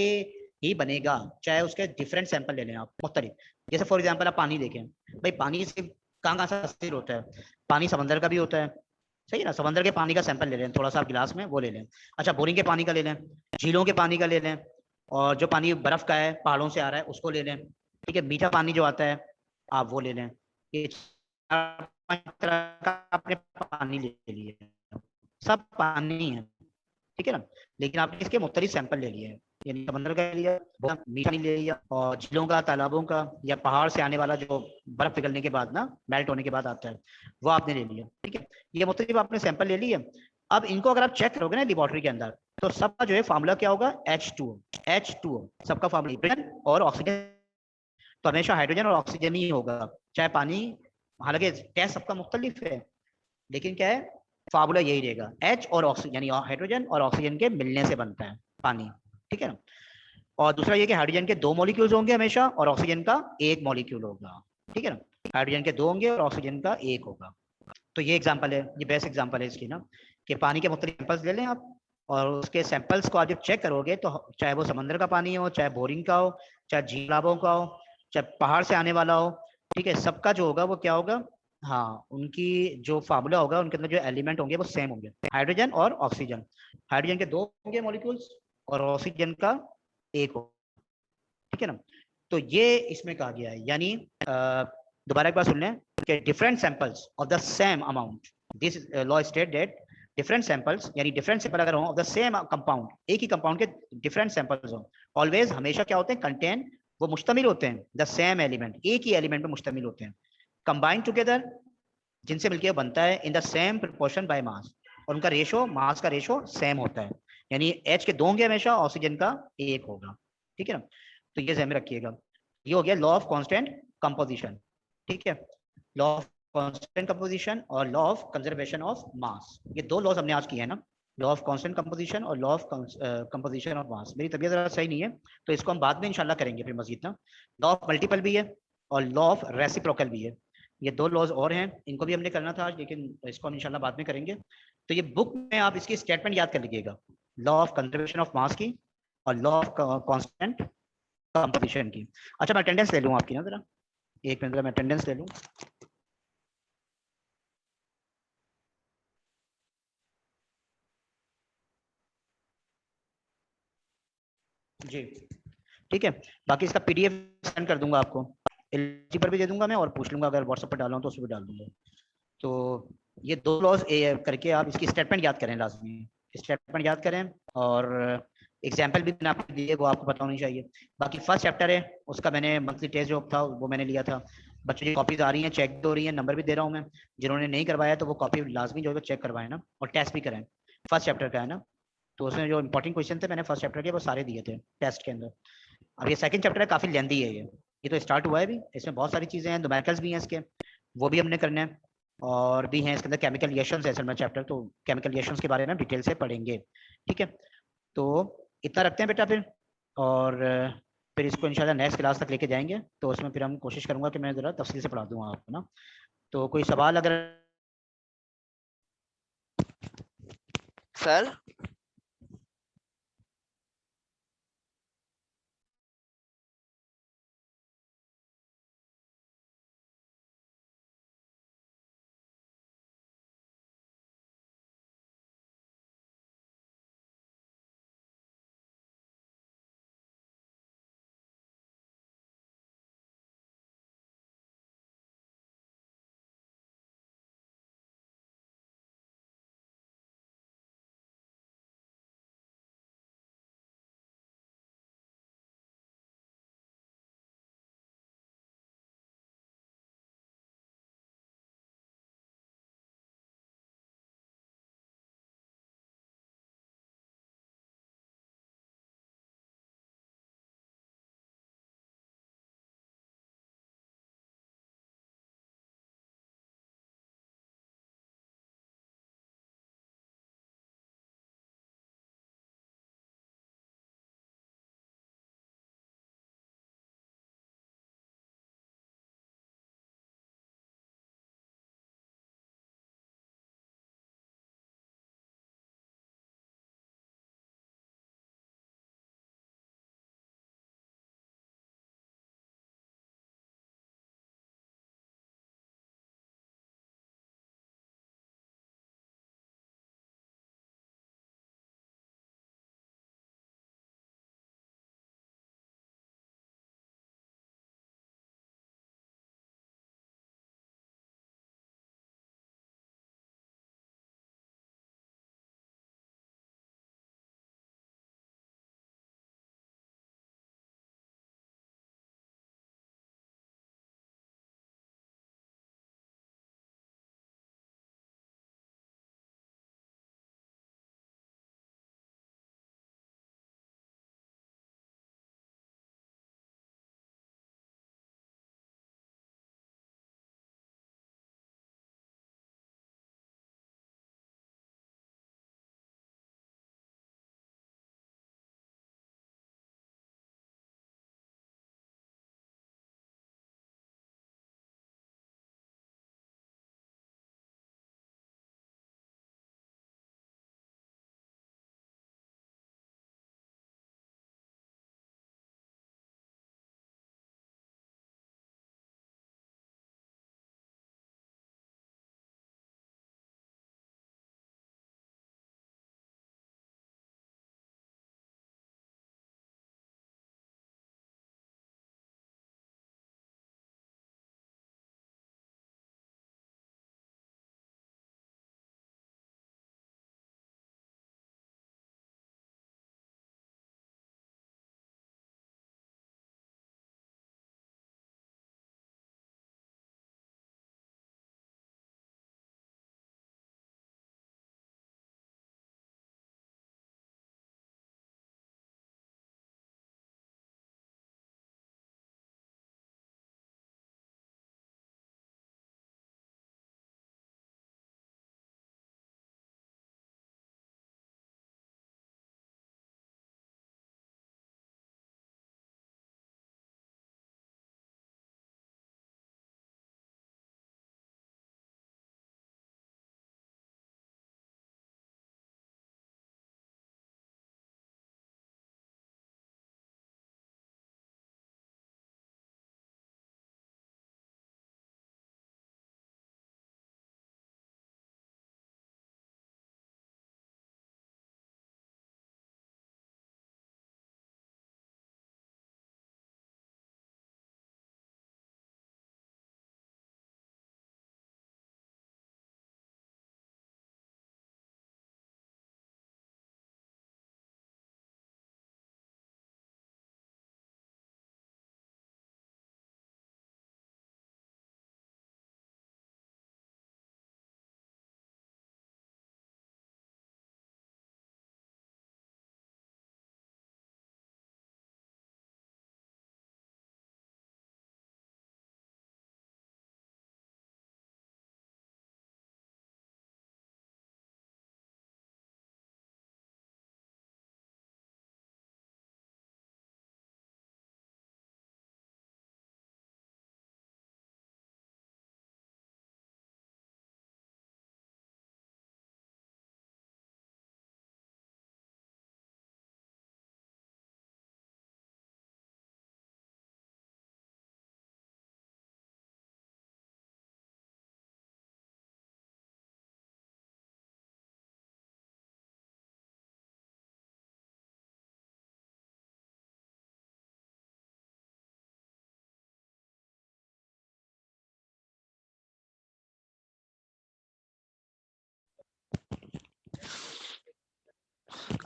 ही बनेगा, चाहे उसके डिफरेंट सैंपल ले लें आप मुख्तलिफ। जैसे फॉर एग्जांपल आप पानी देखें, भाई पानी से कहाँ से हासिल होता है? पानी समंदर का भी होता है, सही है ना, समंदर के पानी का सैंपल ले लें, थोड़ा सा गिलास में वो ले लें। अच्छा, बोरिंग के पानी का ले लें, झीलों के पानी का ले लें, और जो पानी बर्फ का है पहाड़ों से आ रहा है उसको ले लें, ठीक है, मीठा पानी जो आता है आप वो ले लें, ये 4-5 तरह का आपने पानी ले लिए, सब पानी है, ठीक है ना, लेकिन आपने इसके मुख्तलिफ सैंपल ले लिए, यानी समंदर का लिया, मीठा ले लिया, और झीलों का, तालाबों का, या पहाड़ से आने वाला जो बर्फ पिघलने के बाद ना मेल्ट होने के बाद आता है वो आपने ले लिया, ठीक है, ये मुख्तलिफ आपने सैंपल ले लिए। अब इनको अगर आप चेक करोगे ना लेबोरेटरी के अंदर तो सबका जो है फार्मूला क्या होगा? H2O, सबका फार्मूला हाइड्रोजन और ऑक्सीजन, तो हमेशा हाइड्रोजन और ऑक्सीजन ही होगा, चाहे पानी, हालांकि टेस्ट सबका मुख्तलिफ है लेकिन क्या है फार्मूला यही रहेगा, H और ऑक्सीजन, यानी हाइड्रोजन और ऑक्सीजन के मिलने से बनता है पानी, ठीक है ना। और दूसरा ये कि हाइड्रोजन के 2 मॉलिक्यूल्स होंगे हमेशा और ऑक्सीजन का 1 मॉलिक्यूल होगा, ठीक है ना, हाइड्रोजन के 2 होंगे और ऑक्सीजन का 1 होगा। तो ये एग्जांपल है, ये बेस्ट एग्जांपल है इसकी ना, कि पानी के मुख्तलिफ सैंपल्स ले लें आप और उसके सैंपल्स को आप जब चेक करोगे तो चाहे वो समंदर का पानी हो, चाहे बोरिंग का हो, चाहे झीलों का हो, चाहे पहाड़ से आने वाला हो, ठीक है, सबका जो होगा वो क्या होगा? हाँ, उनकी जो फार्मूला होगा उनके अंदर जो एलिमेंट होंगे वो सेम होंगे, हाइड्रोजन और ऑक्सीजन, हाइड्रोजन के 2 होंगे मॉलिक्यूल्स और ऑक्सीजन का 1 हो, ठीक है ना। तो ये इसमें कहा गया है, यानी दोबारा एक बार सुन लें कि different samples of the same amount, this law state that different samples, यानी डिफरेंट सैंपल अगर हो ऑफ द सेम कंपाउंड, एक ही कंपाउंड के डिफरेंट सैंपल्स हो, ऑलवेज हमेशा क्या होते हैं? कंटेन, वो मुश्तमिल होते हैं द सेम एलिमेंट, एक ही एलिमेंट पे मुश्तमिल होते हैं, कंबाइंड टुगेदर, जिनसे मिलकर बनता है, in the same proportion by mass, और उनका रेशो, मास का रेशो सेम होता है, यानी H के 2 होंगे हमेशा, ऑक्सीजन का 1 होगा, ठीक है ना। तो ये ध्यान में रखिएगा, ये हो गया लॉ ऑफ कांस्टेंट कंपोजिशन, ठीक है, लॉ ऑफ कांस्टेंट कंपोजिशन और लॉ ऑफ कंजर्वेशन ऑफ मास, ये 2 लॉज हमने आज किए हैं ना, लॉ ऑफ कांस्टेंट कंपोजिशन और law of composition of mass. मेरी तबीयत जरा सही नहीं है तो इसको हम बाद में इंशाल्लाह करेंगे फिर मजीद ना। लॉ ऑफ मल्टीपल भी है और लॉ ऑफ रेसिप्रोकल भी है, ये 2 लॉज और हैं, इनको भी हमने करना था आज, लेकिन इसको हम इंशाल्लाह बाद में करेंगे। तो ये बुक में आप इसकी स्टेटमेंट याद कर लीजिएगा, लॉ ऑफ कंजर्वेशन ऑफ मास की और लॉ ऑफ कांस्टेंट कंपोजिशन की। अच्छा मैं अटेंडेंस ले लूँ आपकी ना जरा, एक मिनट मैं अटेंडेंस ले लूँ। जी ठीक है, बाकी इसका पीडीएफ सेंड कर दूंगा आपको, एलजी पर भी दे दूंगा मैं, और पूछ लूंगा अगर व्हाट्सएप पर डाला हूं तो उसमें भी डाल दूंगा। तो ये 2 लॉज करके आप इसकी स्टेटमेंट याद करें, लाजमी स्टेटमेंट याद करें, और एग्जाम्पल भी मैंने आपको दिए वो आपको पता होनी चाहिए। बाकी फर्स्ट चैप्टर है उसका मैंने मंथली टेस्ट जो था वो मैंने लिया था, बच्चों की कॉपीज आ रही हैं, चेक हो रही है, नंबर भी दे रहा हूँ मैं। जिन्होंने नहीं करवाया तो वो कॉपी लाजमी जो है चेक करवाए ना, और टेस्ट भी कराएं। फर्स्ट चैप्टर का है ना, तो उसमें जो इंपॉर्टेंट क्वेश्चन थे मैंने फर्स्ट चैप्टर के वो सारे दिए थे टेस्ट के अंदर। अब ये सेकंड चैप्टर है, काफी लेंदी है ये तो स्टार्ट हुआ है भी, इसमें बहुत सारी चीजें हैं, न्यूमेरिकल्स भी हैं इसके, वो भी हमने करने हैं, और भी हैं इसके अंदर केमिकल रिएक्शंस है सर चैप्टर, तो केमिकल रिएक्शंस के बारे में डिटेल से पढ़ेंगे। ठीक है, तो इतना रखते हैं बेटा फिर, और फिर इसको इंशाल्लाह नेक्स्ट क्लास तक लेके जाएंगे, तो उसमें फिर हम कोशिश करूंगा कि मैं जरा तफसील से पढ़ा दूंगा आपको ना। तो कोई सवाल अगर सर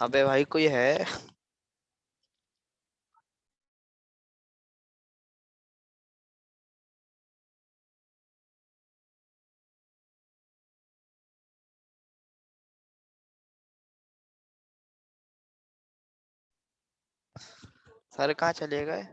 अबे भाई कोई है? सर कहाँ चले गए?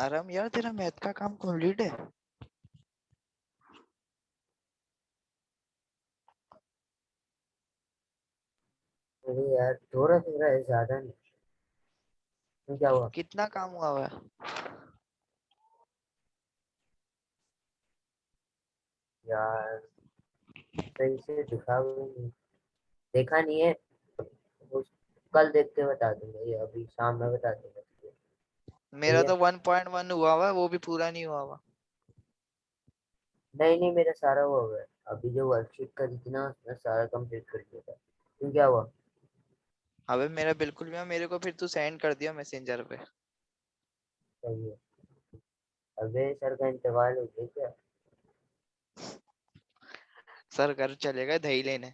आराम यार, तेरा मैथ का काम कंप्लीट है? अरे यार थोड़ा थोड़ा है, ज्यादा नहीं। तो क्या हुआ? कितना काम हुआ हुआ है? यार सही से दिखा भी नहीं, देखा नहीं है। उस कल देख के बता दूंगा, ये अभी शाम में बता दूंगा तुझे। मेरा सही है। तो 1.1 हुआ हुआ है, वो भी पूरा नहीं हुआ हुआ। नहीं नहीं, मेरा सारा हुआ हुआ है। अभी जो वर्कशीट करी थी ना, उसमें सारा कंप्लीट कर दिया था। क्यों, क्या हुआ? अबे मेरा बिल्कुल भी, मेरे को फिर तू सेंड कर दिया मैसेंजर पे। सही है। अबे सर का इंतकाल हो गया क्या? सर घर चले गए दही लेने।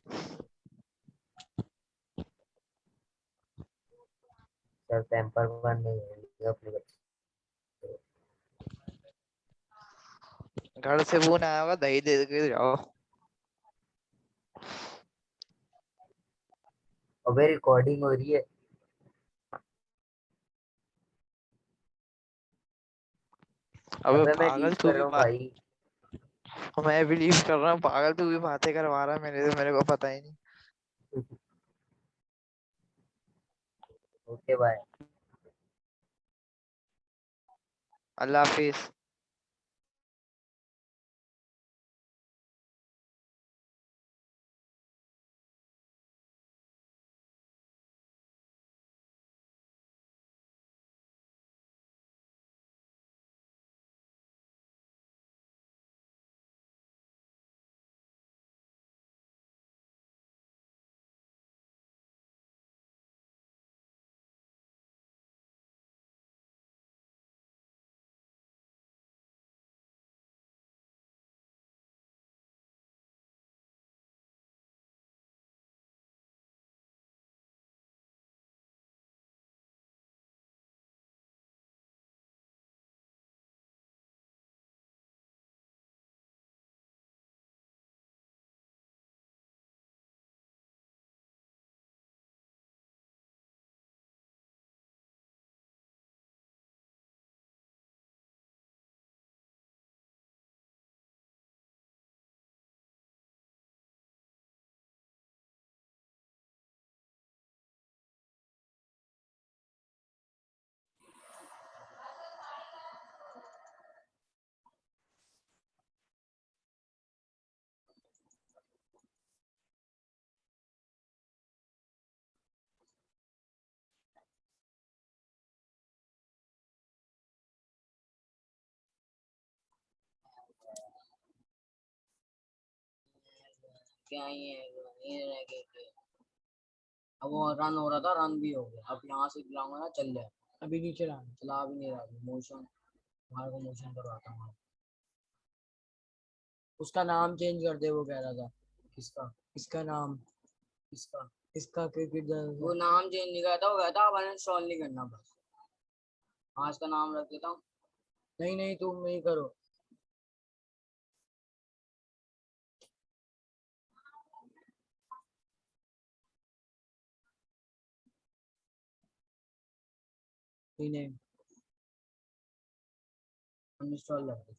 सर पैम्पर बनने गए अपने बच्चे को। घर से फोन आया होगा, दही दे के जाओ। अबे रिकॉर्डिंग हो रही है। अबे अबे मैं लीव पागल तू कर भी रहा हूँ बात। भाई। मैं बिलीव कर रहा हूँ, पागल तू भी बातें करवा रहा है, मेरे को पता ही नहीं। Okay bye. अल्लाह हाफिज। क्या ये रह गए थे। अब वो रन हो रहा था, रन भी हो गया। अब यहाँ से गिराऊंगा ना, चल जाए। अभी नहीं चला, चला भी नहीं रहा। मोशन, हमारे को मोशन करवाता हूँ। उसका नाम चेंज कर दे, वो कह रहा था। किसका? इसका नाम, इसका इसका क्रिकेट, वो नाम चेंज नहीं करता, वो कहता अब इंस्टॉल नहीं करना बस। आज का नाम रख देता हूँ। नहीं नहीं, तुम नहीं करो। रीनेम अनइंस्टॉल कर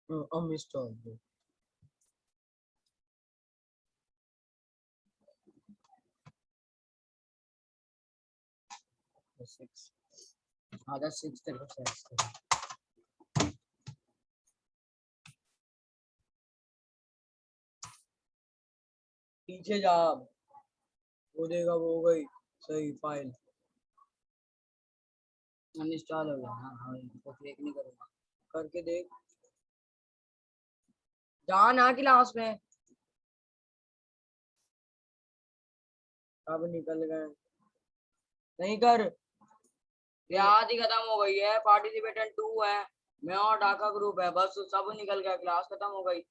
दो। अनइंस्टॉल दो। आधा 6 तेरे को सेट करो। पीछे जा, वो देगा वो हो गई सही फाइल अनइंस्टॉल हो गया। हाँ इसको क्लिक नहीं करूँगा, करके देख। जा ना क्लास में, अब निकल गए। नहीं कर, याद ही खत्म हो गई है। पार्टिसिपेटेंट 2 है, मैं और ढाका ग्रुप है, बस सब निकल गया, क्लास खत्म हो गई।